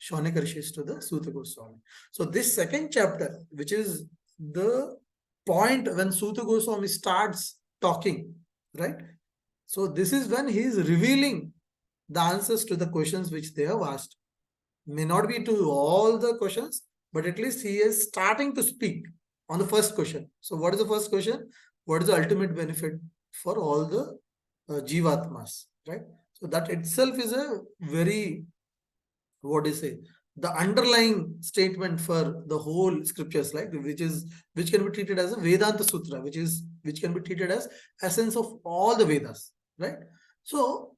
Shaunaka Rishis to the Suta Goswami. So this second chapter, which is the point when Suta Goswami starts talking, right? So this is when he is revealing the answers to the questions which they have asked. May not be to all the questions, but at least he is starting to speak on the first question. So what is the first question? What is the ultimate benefit for all the jivatmas, right? So that itself is a very, what do you say, the underlying statement for the whole scriptures, like which can be treated as a Vedanta Sutra, which can be treated as essence of all the Vedas, right? So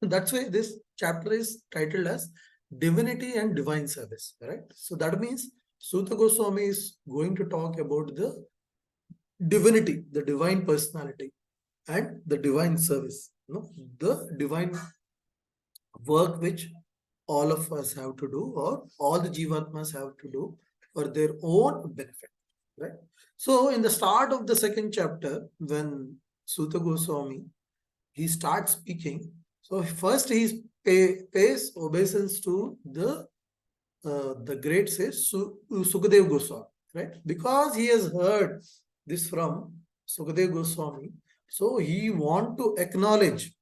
that's why this chapter is titled as Divinity and Divine Service, right? So that means Suta Goswami is going to talk about the divinity, the divine personality, and the divine service, the divine work which all of us have to do, or all the jivatmas have to do for their own benefit, right? So in the start of the second chapter, when Suta Goswami, he starts speaking, so first he pays obeisance to the great sage Sukadev Goswami, right? Because he has heard this from Sukadev Goswami, so he want to acknowledge,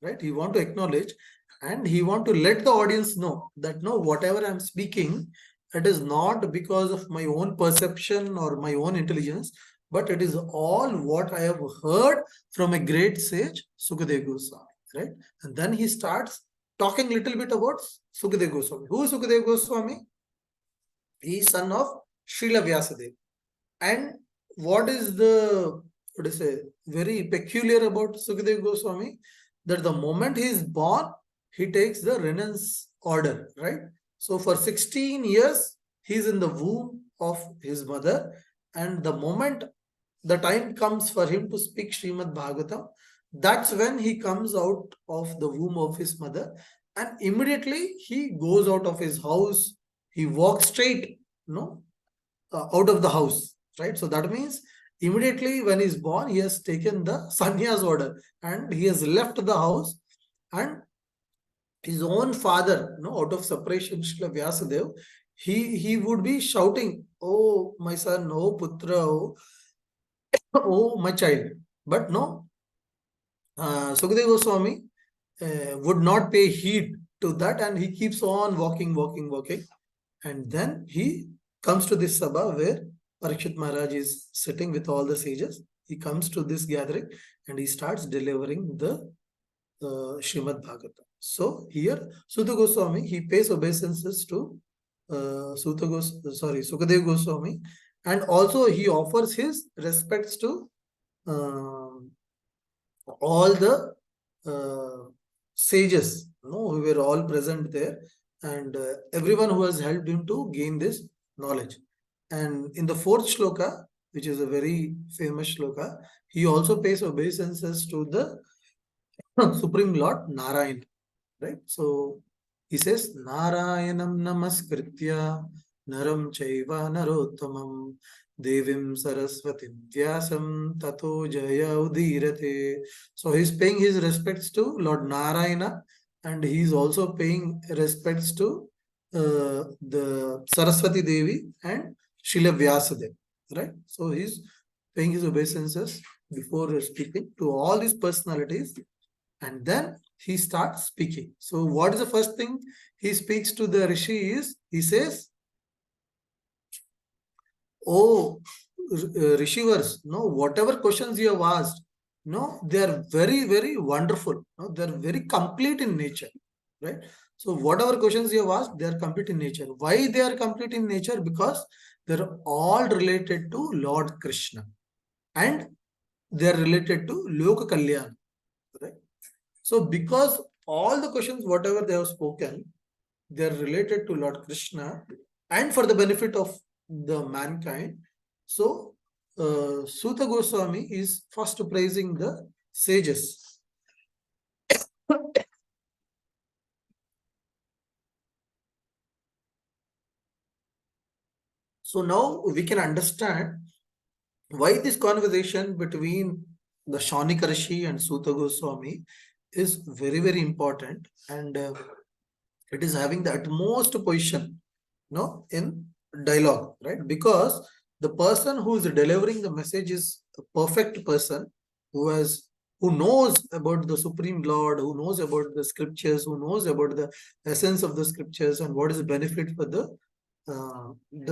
right? He want to acknowledge, and he want to let the audience know that no, whatever I'm speaking, it is not because of my own perception or my own intelligence, but it is all what I have heard from a great sage, Sukadev Goswami, right? And then he starts talking a little bit about Sukadev Goswami. Who is Sukadev Goswami? He is son of Srila Vyasadeva. And what is the, what to say, very peculiar about Sukadev Goswami? That the moment he is born, he takes the renounced order, right? So for 16 years, he is in the womb of his mother. And the moment the time comes for him to speak Srimad Bhagavatam, that's when he comes out of the womb of his mother. And immediately he goes out of his house. He walks straight, out of the house, right? So that means immediately when he's born, he has taken the sannyas order and he has left the house, and his own father, out of separation, Srila Vyasadeva, he would be shouting, "Oh, my son, oh, putra, oh, my child." But no, Sukadeva Goswami would not pay heed to that, and he keeps on walking. And then he comes to this sabha where Parikshit Maharaj is sitting with all the sages. He comes to this gathering and he starts delivering the Srimad Bhagavatam. So here, Suta Goswami, he pays obeisances to Sukadev Goswami, and also he offers his respects to all the sages, who were all present there, and everyone who has helped him to gain this knowledge. And in the fourth shloka, which is a very famous shloka, he also pays obeisances to the Supreme Lord Narayan, right? So he says, Narayanam namaskritya naram chaiva narottamam devim saraswatim vyasam tato jaya udirate. So he's paying his respects to Lord Narayana, and he's also paying respects to the Saraswati Devi and Srila Vyasadeva, right? So he's paying his obeisances before speaking to all these personalities, and then he starts speaking. So what is the first thing he speaks to the Rishi is, he says, oh, Rishivers, no, whatever questions you have asked, no, they are very, very wonderful. No, they are very complete in nature, right? So whatever questions you have asked, they are complete in nature. Why they are complete in nature? Because they're all related to Lord Krishna, and they are related to Loka Kalyan, right? So because all the questions, whatever they have spoken, they are related to Lord Krishna and for the benefit of the mankind. So Suta Goswami is first praising the sages. So now we can understand why this conversation between the Shaunika Rishi and Suta Goswami is very, very important, and it is having the utmost position, in dialogue, right? Because the person who is delivering the message is a perfect person who knows about the Supreme Lord, who knows about the scriptures, who knows about the essence of the scriptures and what is the benefit for the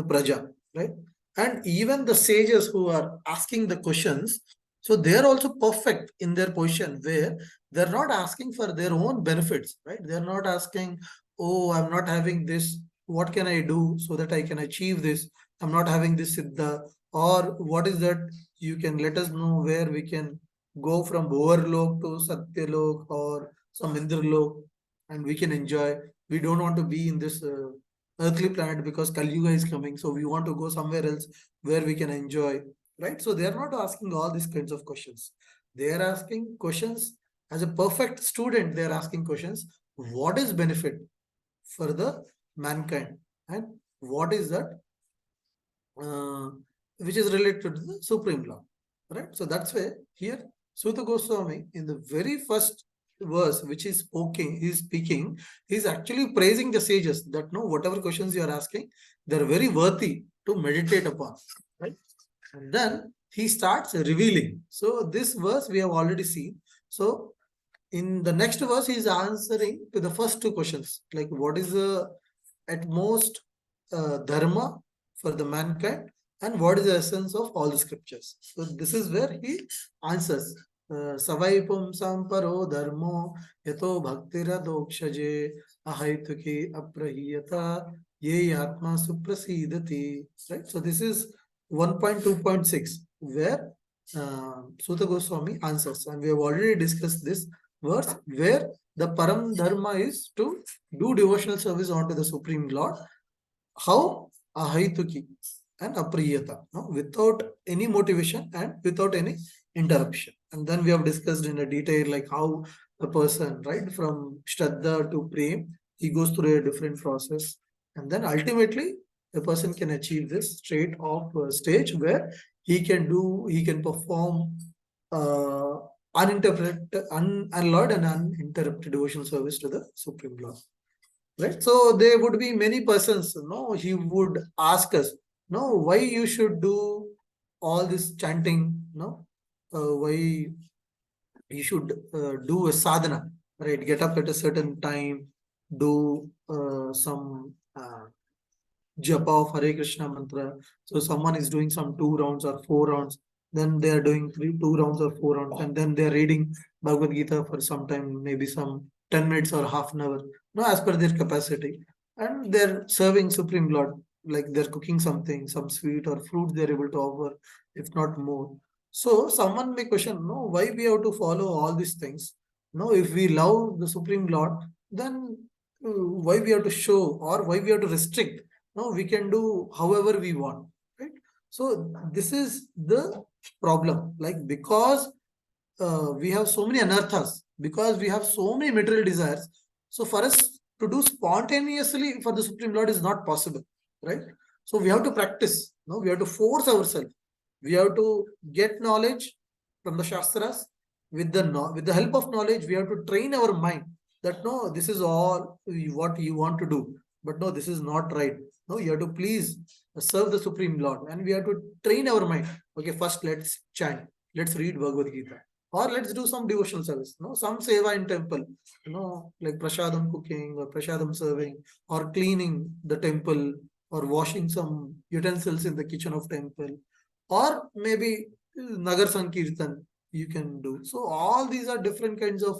praja, right? And even the sages who are asking the questions, so they are also perfect in their position, where they're not asking for their own benefits, right? They're not asking, oh, I'm not having this, what can I do so that I can achieve this? I'm not having this siddha, or what is that? You can let us know where we can go from Bhovarlok to Satyalok or some Indralok, and we can enjoy. We don't want to be in this earthly planet because kaliyuga is coming, so we want to go somewhere else where we can enjoy, right? So they are not asking all these kinds of questions. They are asking questions as a perfect student. They are asking questions, what is benefit for the mankind, and what is that which is related to the supreme law, right? So that's why here Suta Goswami, in the very first verse which he's speaking, he's actually praising the sages, that no, whatever questions you are asking, they're very worthy to meditate upon, right? And then he starts revealing. So this verse we have already seen. So in the next verse, he is answering to the first two questions, like what is the at most dharma for the mankind, and what is the essence of all the scriptures. So this is where he answers. Savai pumsam paro dharmo yato bhaktira dokshaje ahaituki aprahiyata ye atma suprasidati. Right. So this is 1.2.6 where Suta Goswami answers, and we have already discussed this verse where the param dharma is to do devotional service onto the Supreme Lord. How? Ahaituki and apriyata, no? Without any motivation and without any interruption. And then we have discussed in a detail like how the person, right, from Shraddha to Prem, he goes through a different process. And then ultimately, the person can achieve this state of stage where he can perform unalloyed and uninterrupted devotional service to the Supreme Lord. Right? So there would be many persons, he would ask us, why you should do all this chanting, why you should do a sadhana, right? Get up at a certain time, do some japa of Hare Krishna mantra. So someone is doing some 2 rounds or 4 rounds, then they are doing 2 rounds or 4 rounds, and then they are reading Bhagavad Gita for some time, maybe some 10 minutes or half an hour, as per their capacity. And they're serving Supreme Lord, like they're cooking something, some sweet or fruit they're able to offer, if not more. So someone may question, why we have to follow all these things? If we love the Supreme Lord, then why we have to show, or why we have to restrict? No, we can do however we want, right? So this is the problem, like because we have so many anarthas, because we have so many material desires. So for us to do spontaneously for the Supreme Lord is not possible, right? So we have to practice. No, we have to force ourselves. We have to get knowledge from the Shastras. With the help of knowledge, we have to train our mind that no, this is all what you want to do. But no, this is not right. No, you have to please serve the Supreme Lord. And we have to train our mind. Okay, first let's chant. Let's read Bhagavad Gita. Or let's do some devotional service. No, some seva in temple. Like prasadam cooking or prasadam serving or cleaning the temple or washing some utensils in the kitchen of temple, or maybe Nagar Sankirtan you can do. So all these are different kinds of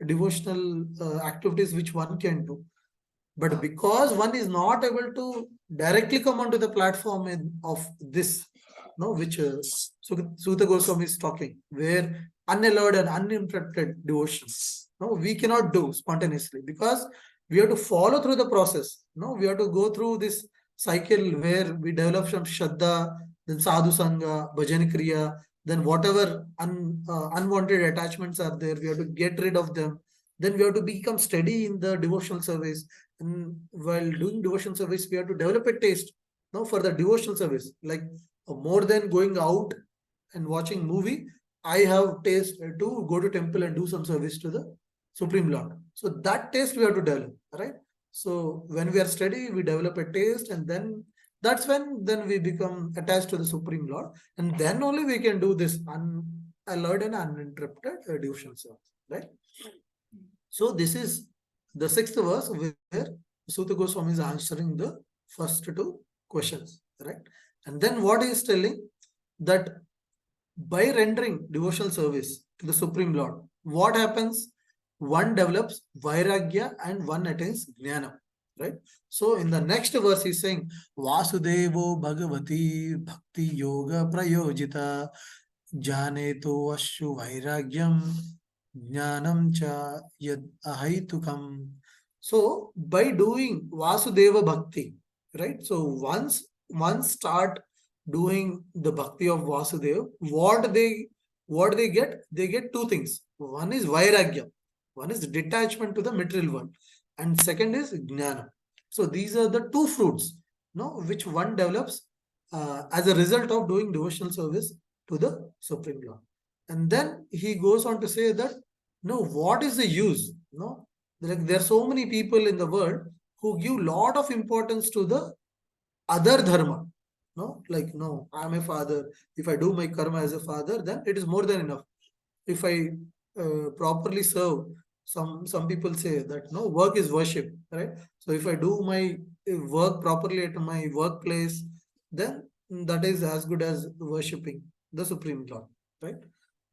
devotional activities which one can do. But because one is not able to directly come onto the platform of this, which Suta Goswami is talking, where unallowed and uninterrupted devotion, we cannot do spontaneously because we have to follow through the process. We have to go through this cycle where we develop some Shraddha, then Sadhu Sangha, Bhajan Kriya, then whatever unwanted attachments are there, we have to get rid of them. Then we have to become steady in the devotional service. And while doing devotional service, we have to develop a taste for the devotional service. Like more than going out and watching movie, I have taste to go to temple and do some service to the Supreme Lord. So that taste we have to develop, right? So when we are steady, we develop a taste, and then that's when then we become attached to the Supreme Lord, and then only we can do this unallowed and uninterrupted devotional service, right? So this is the 6th verse where Suta Goswami is answering the first 2 questions, right? And then what he is telling, that by rendering devotional service to the Supreme Lord, what happens? One develops vairagya and one attains jnana, right? So in the next verse he's saying, Vasudevo Bhagavati Bhakti Yoga Prayojita Janeto Ashu Vairagyam Jnanam Cha Yad Ahaitukam. So by doing Vasudeva Bhakti, right? So once start doing the Bhakti of Vasudeva, what they get? They get 2 things. One is Vairagya. One is detachment to the material world, and second is jnana. So these are the 2 fruits, which one develops as a result of doing devotional service to the Supreme Lord. And then he goes on to say that, what is the use? There are so many people in the world who give lot of importance to the other dharma. I'm a father. If I do my karma as a father, then it is more than enough. If I properly serve, some people say that work is worship, right? So if I do my work properly at my workplace, then that is as good as worshipping the Supreme Lord, right?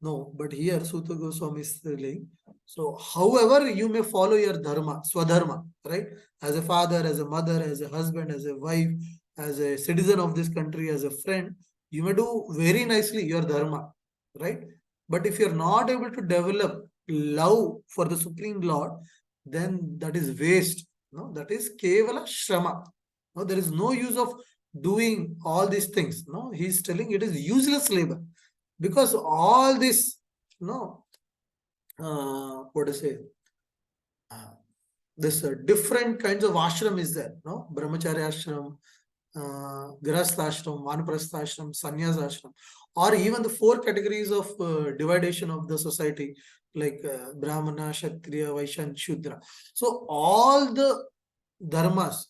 No, but here Suta Goswami is saying, so however you may follow your dharma, swadharma, right? As a father, as a mother, as a husband, as a wife, as a citizen of this country, as a friend, you may do very nicely your dharma, right? But if you're not able to develop love for the Supreme Lord, then that is waste. That is kevala shrama. There is no use of doing all these things. He's telling it is useless labor, because all this, what to say? This different kinds of ashram is there. Brahmacharya ashram, Grihastha ashram, Vanaprastha ashram, Sannyasa ashram, or even the 4 categories of dividation of the society, like Brahmana, Kshatriya, Vaishya, and Shudra. So all the dharmas,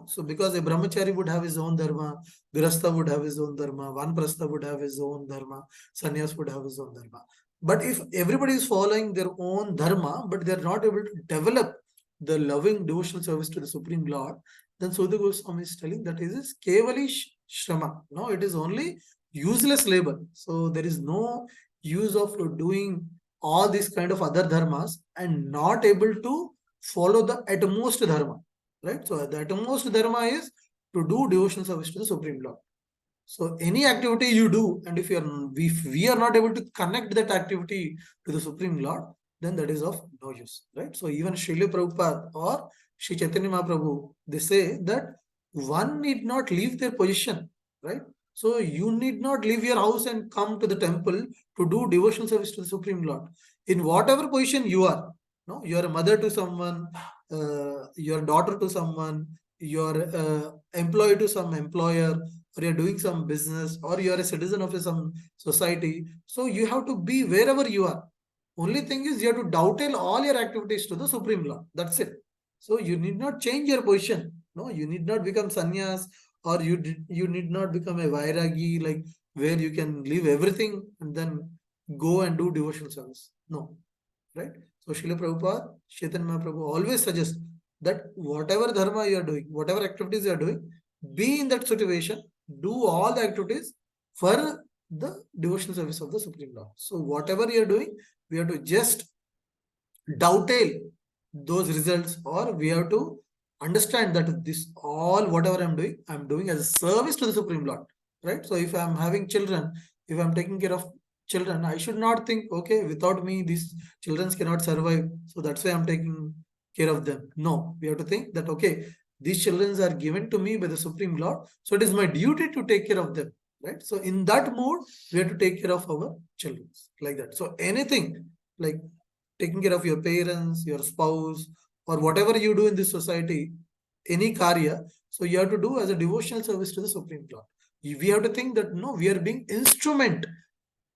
so because a brahmachari would have his own dharma, Grihastha would have his own dharma, Vanaprastha would have his own dharma, Sannyas would have his own dharma. But if everybody is following their own dharma, but they are not able to develop the loving devotional service to the Supreme Lord, then Suta Goswami is telling that it is kevali shrama. It is only useless labor. So there is no use of doing all these kind of other dharmas and not able to follow the utmost dharma, right? So the utmost dharma is to do devotional service to the Supreme Lord. So any activity you do, and if we are not able to connect that activity to the Supreme Lord, then that is of no use, right? So even Srila Prabhupada or Sri Chaitanya Mahaprabhu, they say that one need not leave their position, right? So you need not leave your house and come to the temple to do devotional service to the Supreme Lord. In whatever position you are, you are a mother to someone, your daughter to someone, you're employed to some employer, or you're doing some business, or you're a citizen of some society. So you have to be wherever you are. Only thing is you have to dovetail all your activities to the Supreme Lord. That's it. So you need not change your position. No, you need not become sannyas, or you need not become a vairagi, like where you can leave everything and then go and do devotional service. No, right? So Srila Prabhupada, Chaitanya Mahaprabhu always suggests that whatever dharma you are doing, whatever activities you are doing, be in that situation, do all the activities for the devotional service of the Supreme Lord. So whatever you are doing, we have to just dovetail those results, or we have to understand that this all whatever I'm doing as a service to the Supreme Lord, right? So if I'm having children, if I'm taking care of children, I should not think, okay, without me these children cannot survive, so that's why I'm taking care of them. No, we have to think that, okay, these children are given to me by the Supreme Lord, so it is my duty to take care of them, right? So in that mode, we have to take care of our children, like that. So anything like taking care of your parents, your spouse, or whatever you do in this society, any karya, so you have to do as a devotional service to the Supreme Lord. We have to think that, no, we are being instrument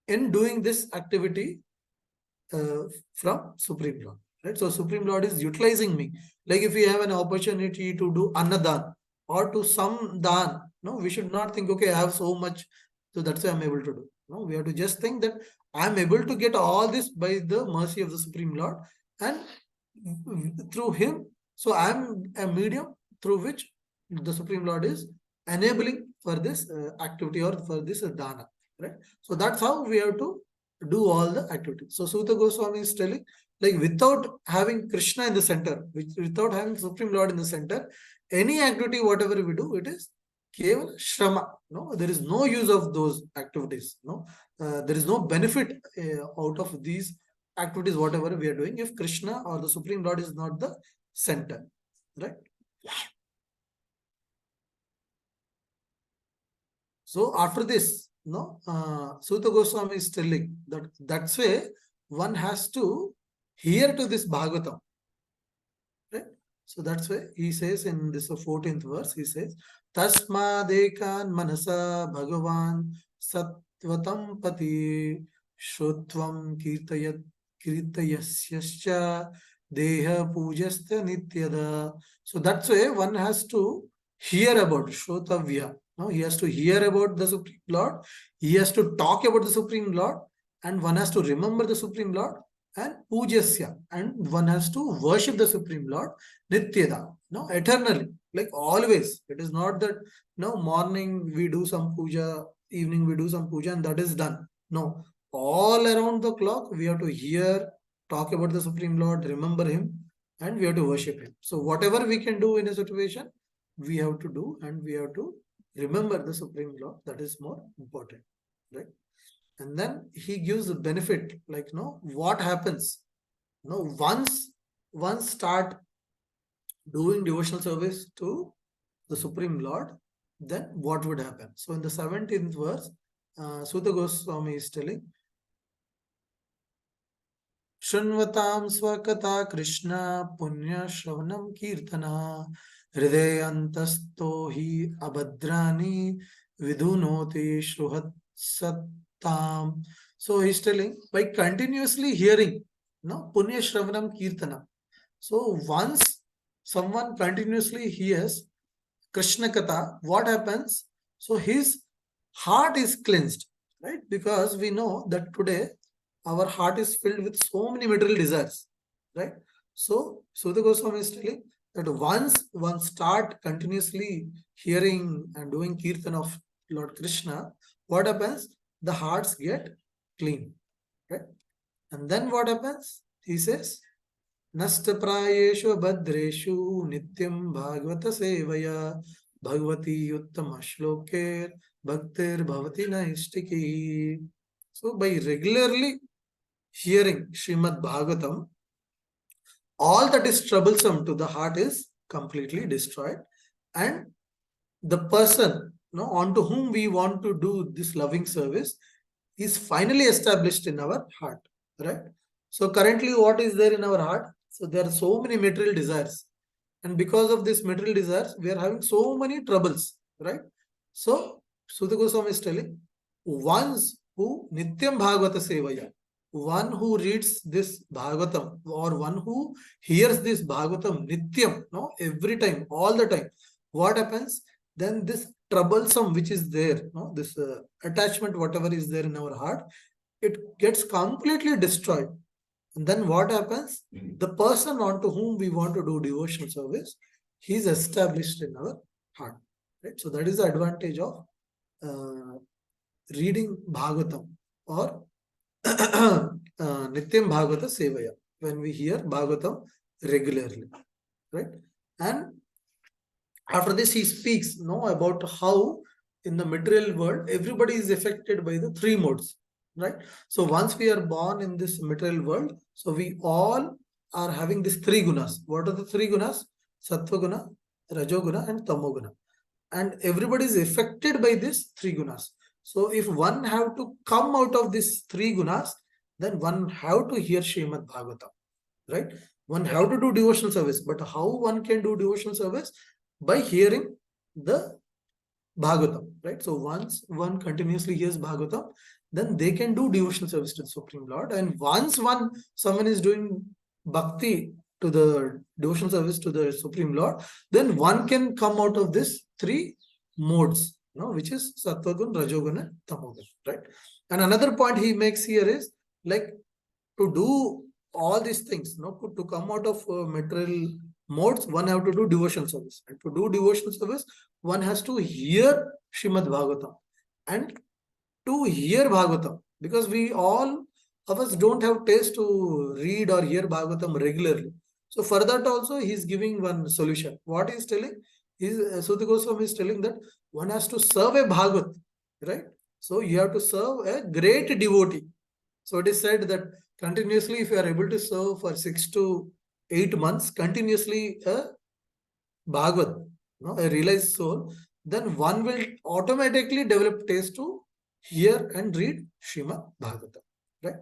in doing this activity from Supreme Lord, right? So Supreme Lord is utilizing me. Like if we have an opportunity to do annadan or to some dan, no, we should not think, okay, I have so much, so that's why I'm able to do. No, we have to just think that I'm able to get all this by the mercy of the Supreme Lord, and through him, so I'm a medium through which the Supreme Lord is enabling for this activity or for this dana, right? So that's how we have to do all the activities. So Suta Goswami is telling, like without having Krishna in the center, without having Supreme Lord in the center, any activity, whatever we do, it is keval shrama. No, there is no use of those activities. No, there is no benefit out of these activities, whatever we are doing, if Krishna or the Supreme Lord is not the center, right? So after this, no, Suta Goswami is telling that that's way one has to hear to this Bhagavatam, right? So that's why he says in this 14th verse, he says, Tasmadekan manasa Bhagavan Satvatam Pati Shrutvam Kirtayasyascha Deha Pujastha Nityada. So that's why one has to hear about Shrotavya. No, he has to hear about the Supreme Lord, he has to talk about the Supreme Lord, and one has to remember the Supreme Lord, and pujasya, and one has to worship the Supreme Lord nityada, no, eternally, like always. It is not that, no, morning we do some puja, evening we do some puja, and that is done. No, all around the clock we have to hear, talk about the Supreme Lord, remember him, and we have to worship him. So whatever we can do in a situation, we have to do, and we have to remember the Supreme Lord. That is more important, right? And then he gives the benefit, like, no, what happens, no, once start doing devotional service to the Supreme Lord, then what would happen? So in the 17th verse, Suta Goswami is telling, Shunvatam swakata Krishna punya shravanam kirtana hridayantasto hi abhadrani vidunoti shruhat sattam. So he's telling, by continuously hearing, no, punya shravanam kirtana. So once someone continuously hears Krishna Katha, what happens? So his heart is cleansed, right? Because we know that today our heart is filled with so many material desires, right? So Suta Goswami is telling that once one start continuously hearing and doing kirtan of Lord Krishna, what happens? The hearts get clean, right? And then what happens? He says, Nastaprayeshu Bhadreshu Nityam Bhagavata Sevaya Bhagavati Uttama Shloker Bhaktir Bhavati Naistiki. So by regularly hearing Srimad Bhagavatam, all that is troublesome to the heart is completely destroyed, and the person, no, onto whom we want to do this loving service is finally established in our heart, right? So currently what is there in our heart? So there are so many material desires, And because of this material desires, we are having so many troubles, right? So, Suta Goswami is telling, ones who Nityam Bhagavata Sevaya, one who reads this Bhagavatam or one who hears this Bhagavatam Nityam, no, every time, all the time, what happens? Then this troublesome which is there, no, this attachment, whatever is there in our heart, it gets completely destroyed. And then what happens? The person onto whom we want to do devotional service, he is established in our heart. Right? So that is the advantage of reading Bhagavatam or Nityam Bhagavata Sevaya, when we hear Bhagavatam regularly. Right? And after this, he speaks about how in the material world, everybody is affected by the three modes. Right? So once we are born in this material world, so we all are having these three gunas. What are the three gunas? Sattva guna, Rajoguna, and Tamoguna. And everybody is affected by these three gunas. So if one have to come out of these three gunas, then one have to hear Srimad Bhagavatam. Right? One have to do devotional service. But how one can do devotional service? By hearing the Bhagavatam. Right? So once one continuously hears Bhagavatam, then they can do devotional service to the Supreme Lord. And once someone is doing bhakti to the devotional service to the Supreme Lord, then one can come out of this three modes, which is Sattvagun, Rajogun, and Tamogun. Right? And another point he makes here is like to do all these things, to come out of material modes, one have to do devotional service. And to do devotional service, one has to hear Srimad Bhagavatam. And to hear Bhagavatam, because we all of us don't have taste to read or hear Bhagavatam regularly. So for that also, he is giving one solution. What he is telling is, Suta Goswami is telling that one has to serve a Bhagavat, right? So you have to serve a great devotee. So it is said that continuously, if you are able to serve for 6 to 8 months, continuously a Bhagavat, a realized soul, then one will automatically develop taste to hear and read Srimad Bhagavatam, right?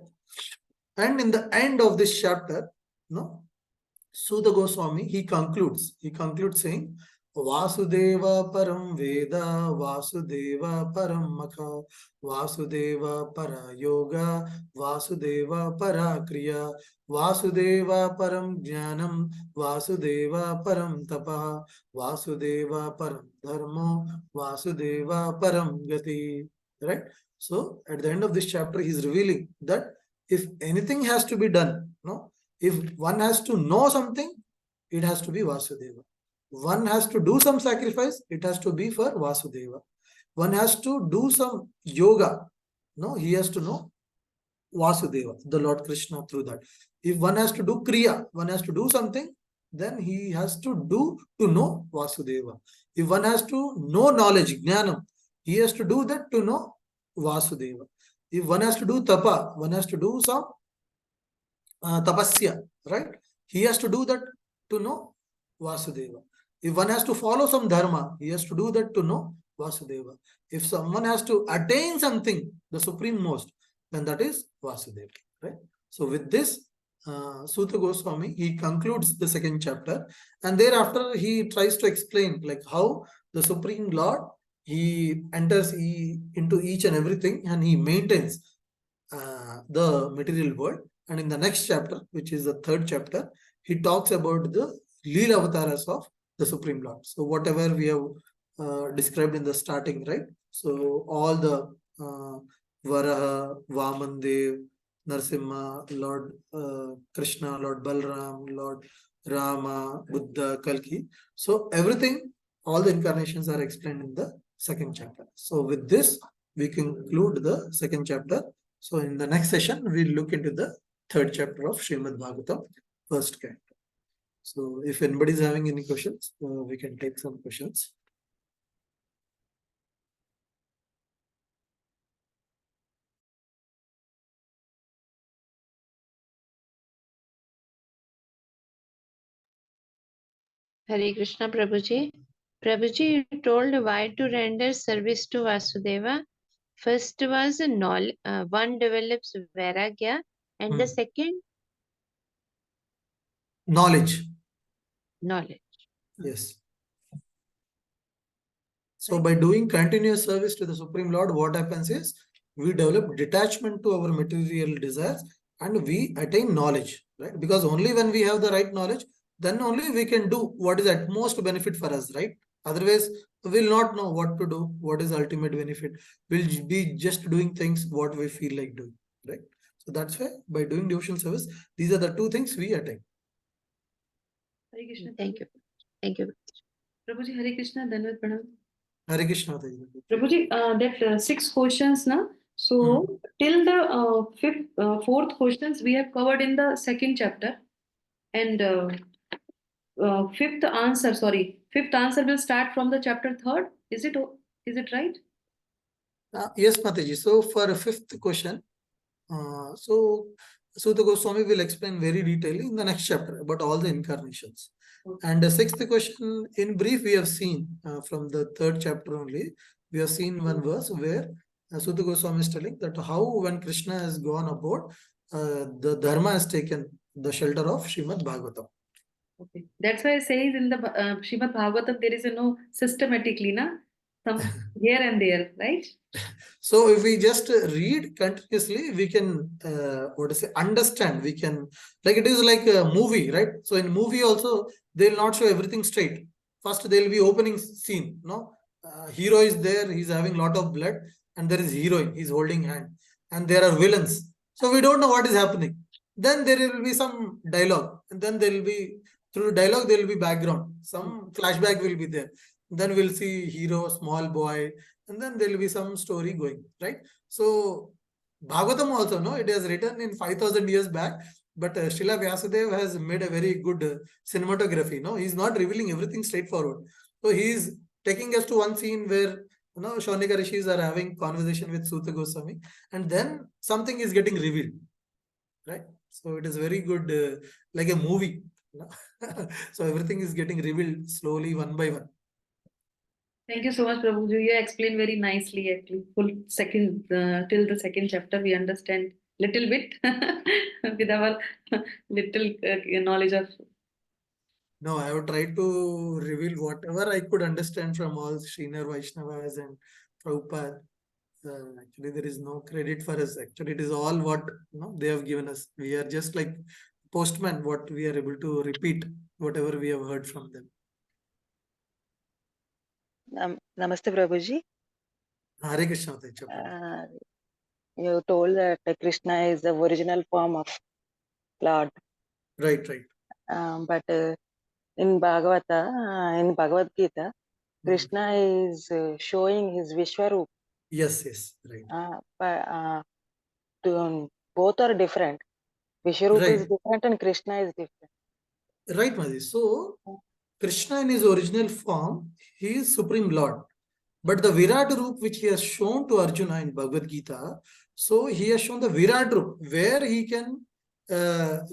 And in the end of this chapter, Suta Goswami, he concludes saying, Vasudeva param veda, Vasudeva param makha, Vasudeva para yoga, Vasudeva para kriya, Vasudeva param jnanam, Vasudeva param tapa, Vasudeva param dharmo, Vasudeva param gati. Right? So at the end of this chapter, he is revealing that if anything has to be done, if one has to know something, it has to be Vasudeva. One has to do some sacrifice, it has to be for Vasudeva. One has to do some yoga, he has to know Vasudeva, the Lord Krishna, through that. If one has to do Kriya, one has to do something, then he has to know Vasudeva. If one has to know knowledge, Jnanam, he has to do that to know Vasudeva. If one has to do Tapa, one has to do some Tapasya, right? He has to do that to know Vasudeva. If one has to follow some dharma, he has to do that to know Vasudeva. If someone has to attain something, the supreme most, then that is Vasudeva, right? So with this, Suta Goswami, he concludes the second chapter, and thereafter he tries to explain like how the Supreme Lord, he enters into each and everything, and he maintains the material world. And in the next chapter, which is the third chapter, he talks about the Leela Avataras of the Supreme Lord. So whatever we have described in the starting, right? So all the Varaha, Vamandev, Narsimha, Lord Krishna, Lord Balram, Lord Rama, Buddha, Kalki. So everything, all the incarnations are explained in the second chapter. So with this, we conclude the second chapter. So in the next session, we'll look into the third chapter of Srimad Bhagavatam, first canto. So if anybody is having any questions, we can take some questions. Hare Krishna Prabhuji. Prabhuji, you told why to render service to Vasudeva. First was one develops vairagya, and the second? Knowledge. Knowledge. Yes. So by doing continuous service to the Supreme Lord, what happens is we develop detachment to our material desires and we attain knowledge, right? Because only when we have the right knowledge, then only we can do what is at most benefit for us, right? Otherwise, we'll not know what to do, what is ultimate benefit. We'll be just doing things what we feel like doing, right? So that's why by doing devotional service, these are the two things we attain. Hare Krishna. Thank you. Thank you. Prabhuji, Hare Krishna, Dhanavad Pranam. Hare Krishna. Prabhuji, that 6 questions, na? So till the fourth questions we have covered in the second chapter, and fifth answer will start from the chapter 3rd. Is it right? Yes, Mataji. So for a fifth question, so the Goswami will explain very detailedly in the next chapter about all the incarnations. Okay. And the sixth question, in brief, we have seen from the 3rd chapter only. We have seen one verse where Sutta Goswami is telling that how when Krishna has gone aboard, the Dharma has taken the shelter of Srimad Bhagavatam. Okay. That's why it says in the Srimad Bhagavatam there is no systematically, na? Some here and there, right? So if we just read continuously, we can understand. We can, like, it is like a movie, right? So in movie also they'll not show everything straight. First there will be opening scene, no? Hero is there, he's having lot of blood, and there is heroine, he's holding hand, and there are villains. So we don't know what is happening. Then there will be some dialogue, and then there will be, through dialogue there will be background, some flashback will be there. Then we'll see hero, small boy, and then there will be some story going, right? So Bhagavatam also, no, it has written in 5,000 years back, but Srila Vyasadeva has made a very good cinematography. No, he's not revealing everything straightforward. So he's taking us to one scene where Saunaka Rishis are having conversation with Sutta Goswami, and then something is getting revealed, right? So it is very good, like a movie. So everything is getting revealed slowly, one by one. Thank you so much, Prabhuji. You explained very nicely, actually. Till the second chapter, we understand little bit with our little knowledge of. No, I would try to reveal whatever I could understand from all Sriner Vaishnavas and Prabhupada. Actually, there is no credit for us. Actually, it is all what they have given us. We are just like postman, what we are able to repeat, whatever we have heard from them. Namaste, Prabhuji. Hare Krishna. You told that Krishna is the original form of Lord. Right. But in Bhagavata, in Bhagavad Gita, Krishna is showing his Vishwarup. Yes, right. But both are different. Vishwarup is different and Krishna is different. Right, Madhi. So, Krishna in his original form, he is Supreme Lord. But the Virat Roop which he has shown to Arjuna in Bhagavad Gita, so he has shown the Virat Roop where he can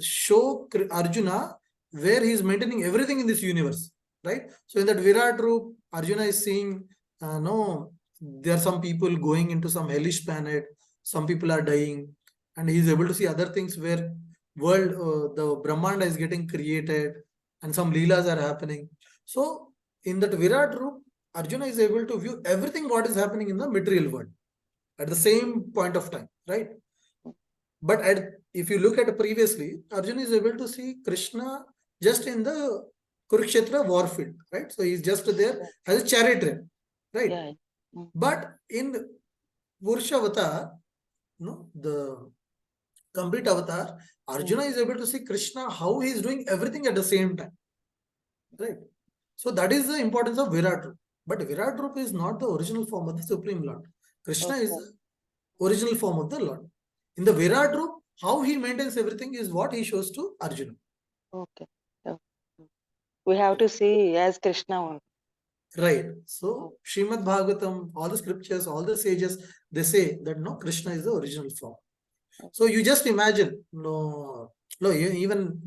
show Arjuna where he is maintaining everything in this universe, right? So in that Virat Roop, Arjuna is seeing, there are some people going into some hellish planet, some people are dying, and he is able to see other things where the Brahmanda is getting created and some leelas are happening. So in that Virat Roop, Arjuna is able to view everything what is happening in the material world at the same point of time, right? But if you look at it previously, Arjuna is able to see Krishna just in the Kurukshetra war field, right? So he's just there as a charioteer, right? Yeah. But in Purusha Avatar, the complete avatar, Arjuna is able to see Krishna how he is doing everything at the same time, right? So that is the importance of Virat Roop. But Virat Roop is not the original form of the Supreme Lord. Krishna is the original form of the Lord. In the Virat Roop, how he maintains everything is what he shows to Arjuna. Okay. We have to see as Krishna only. Right. So Srimad Bhagavatam, all the scriptures, all the sages, they say that Krishna is the original form. So you just imagine, even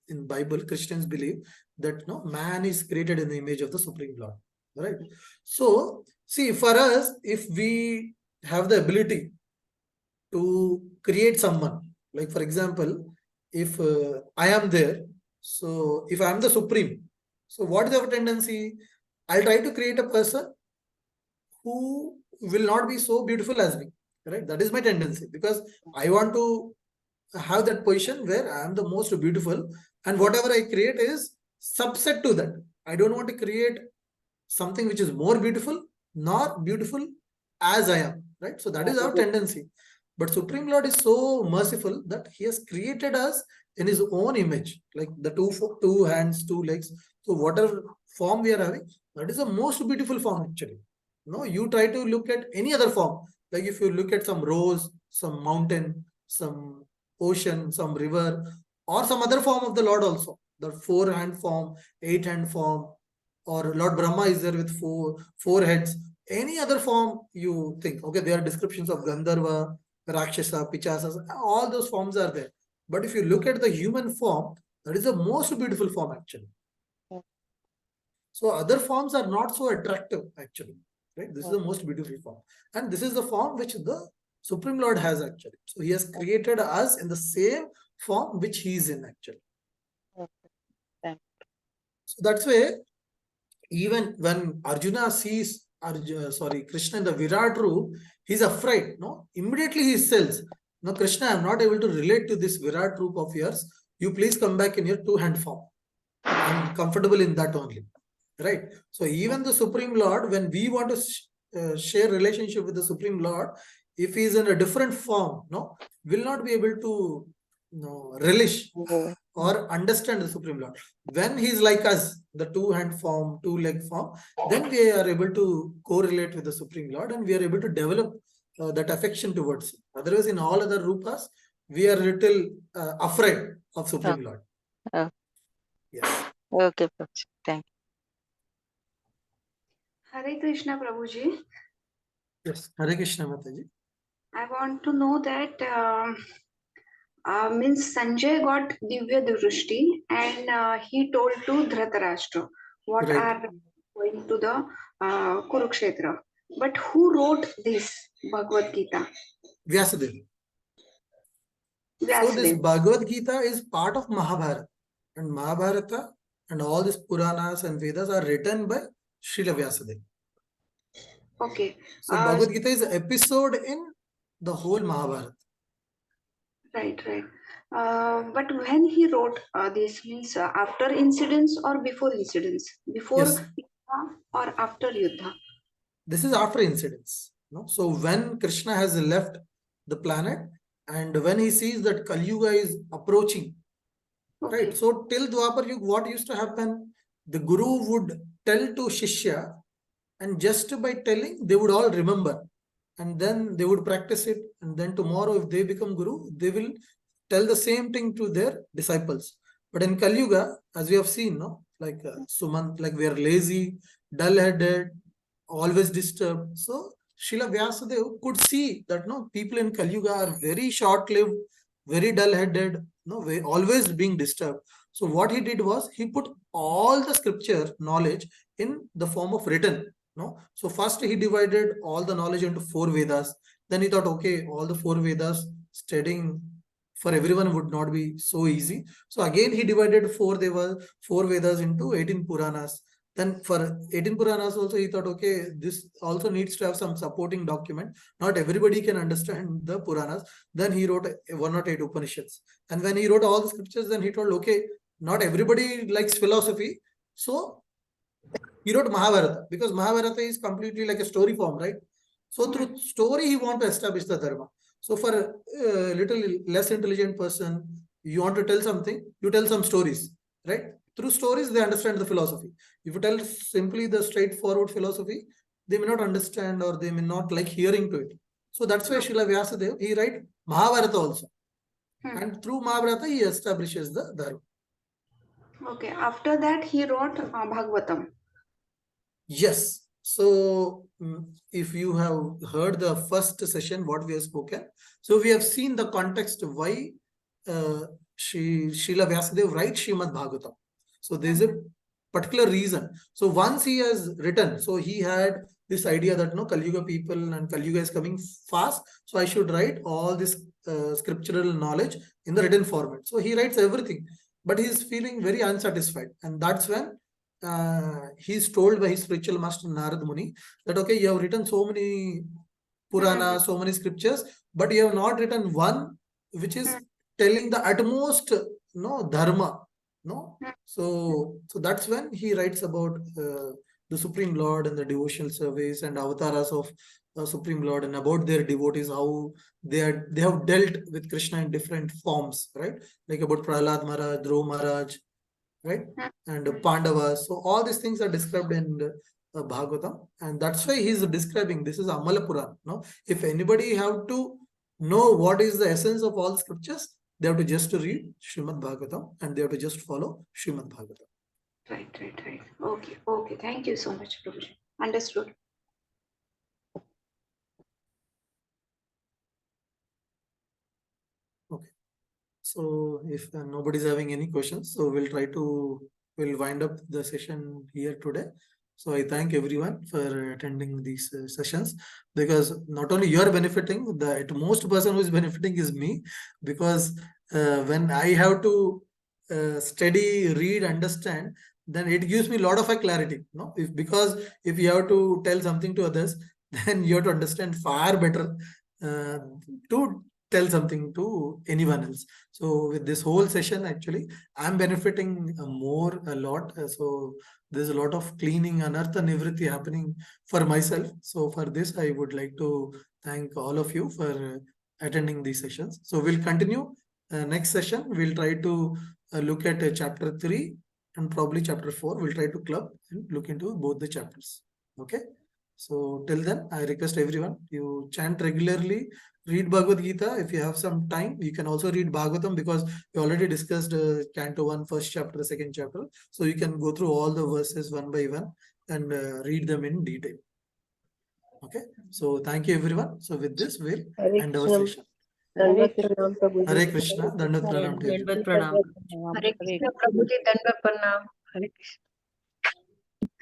in Bible, Christians believe that man is created in the image of the Supreme Lord. Right. So see, for us, if we have the ability to create someone, like for example, if I am there, so if I am the Supreme, So what is our tendency? I'll try to create a person who will not be so beautiful as me, right? That is my tendency, because I want to have that position where I am the most beautiful, and whatever I create is subset to that. I don't want to create something which is more beautiful, nor beautiful as I am, right? So that is our tendency. But Supreme Lord is so merciful that he has created us in his own image, like the two hands, two legs. So whatever form we are having, that is the most beautiful form actually. No, you try to look at any other form. Like if you look at some rose, some mountain, some ocean, some river, or some other form of the Lord also, the 4-hand form, 8-hand form, or Lord Brahma is there with four heads. Any other form you think, okay, there are descriptions of Gandharva, Rakshasa, Pichasas, all those forms are there. But if you look at the human form, that is the most beautiful form actually. So other forms are not so attractive actually, right? This is the most beautiful form. And this is the form which the Supreme Lord has actually. So he has created us in the same form which he is in actually. So that's why even when Arjuna sees Krishna in the Virat roop, he's afraid. No, immediately he says, "No, Krishna, I'm not able to relate to this Virat roop of yours. You please come back in your 2-hand form. I'm comfortable in that only." Right? So even the Supreme Lord, when we want to share relationship with the Supreme Lord, if he is in a different form, no, will not be able to relish or understand the Supreme Lord. When he is like us, the 2-hand form, 2-leg form, then we are able to correlate with the Supreme Lord and we are able to develop that affection towards him. Otherwise, in all other rupas, we are little afraid of Supreme Lord. Yes. Okay, Prabhuji. Thank you. Hare Krishna Prabhuji. Yes. Hare Krishna Mataji. I want to know that means Sanjay got Divya Drushti and he told to Dhritarashtra what Right. are going to the Kurukshetra. But who wrote this Bhagavad Gita? Vyasadeva. So this Vyasadeva. Bhagavad Gita is part of Mahabharata, and Mahabharata and all these Puranas and Vedas are written by Srila Vyasadeva. Okay. So Bhagavad Gita is an episode in the whole Mahabharata. Right. But when he wrote this means after incidents or before incidents? Before Yes. Yuddha or after Yuddha? This is after incidents. No? So when Krishna has left the planet and when he sees that Kaliyuga is approaching, Okay. right? So till Dwapar Yuga, what used to happen? The Guru would tell to Shishya, and just by telling, they would all remember. And then they would practice it. And then tomorrow, if they become Guru, they will tell the same thing to their disciples. But in Kali Yuga, as we have seen, no, like Sumant, like we are lazy, dull-headed, always disturbed. So Srila Vyasadeva could see that no, people in Kali Yuga are very short-lived, very dull-headed, no, always being disturbed. So what he did was he put all the scripture knowledge in the form of written. No, so first he divided all the knowledge into 4 Vedas. Then he thought, okay, all the 4 Vedas studying for everyone would not be so easy. So again he divided 4 Vedas into 18 Puranas. Then for 18 Puranas also he thought, okay, this also needs to have some supporting document. Not everybody can understand the Puranas. Then he wrote 108 Upanishads. And when he wrote all the scriptures, then he told, okay, not everybody likes philosophy. So he wrote Mahabharata because Mahabharata is completely like a story form, right? So through story, he want to establish the dharma. So for a little less intelligent person, you want to tell something, you tell some stories, right? Through stories, they understand the philosophy. If you tell simply the straightforward philosophy, they may not understand or they may not like hearing to it. So that's why Srila Vyasadeva, he write Mahabharata also. And through Mahabharata, he establishes the dharma. Okay. After that, he wrote Bhagavatam. Yes. So if you have heard the first session, what we have spoken, so we have seen the context why Srila Vyasadeva writes Srimad Bhagavatam. So there is a particular reason. So once he has written, so he had this idea that no, Kali Yuga people and Kali Yuga is coming fast, so I should write all this scriptural knowledge in the written format. So he writes everything, but he is feeling very unsatisfied, and that's when he's told by his spiritual master Narad Muni that, okay, you have written so many Puranas, so many scriptures, but you have not written one which is telling the utmost dharma. So that's when he writes about the Supreme Lord and the devotional service and avatars of Supreme Lord and about their devotees, how they have dealt with Krishna in different forms, right? Like about Prahlad Maharaj, Dhruv Maharaj, right? And Pandavas. So all these things are described in Bhagavatam, and that's why he's describing this is Amala Puran. If anybody have to know what is the essence of all the scriptures, they have to just read Srimad Bhagavatam and they have to just follow Srimad Bhagavatam. Right. Okay. Thank you so much, Prabhuji. Understood. Okay. So if nobody's having any questions, so we'll wind up the session here today. So I thank everyone for attending these sessions, because not only you're benefiting, the most person who is benefiting is me, because when I have to study, read, understand, then it gives me a lot of clarity. Because if you have to tell something to others, then you have to understand far better to tell something to anyone else. So with this whole session, actually, I'm benefiting a lot. So there's a lot of cleaning, unearth and everything happening for myself. So for this, I would like to thank all of you for attending these sessions. So we'll continue next session. We'll try to look at chapter 3 and probably chapter 4. We'll try to club and look into both the chapters. Okay. So till then, I request everyone, you chant regularly, read Bhagavad Gita. If you have some time, you can also read Bhagavatam, because we already discussed Canto 1, first chapter, second chapter. So you can go through all the verses one by one and read them in detail. Okay. So thank you, everyone. So with this, we'll end our session. Dandavat pranam, Prabhuji. Hare Krishna. Dandavat pranam to everyone. Hare Krishna, Prabhuji, Dandavat Pranam. Hare Krishna.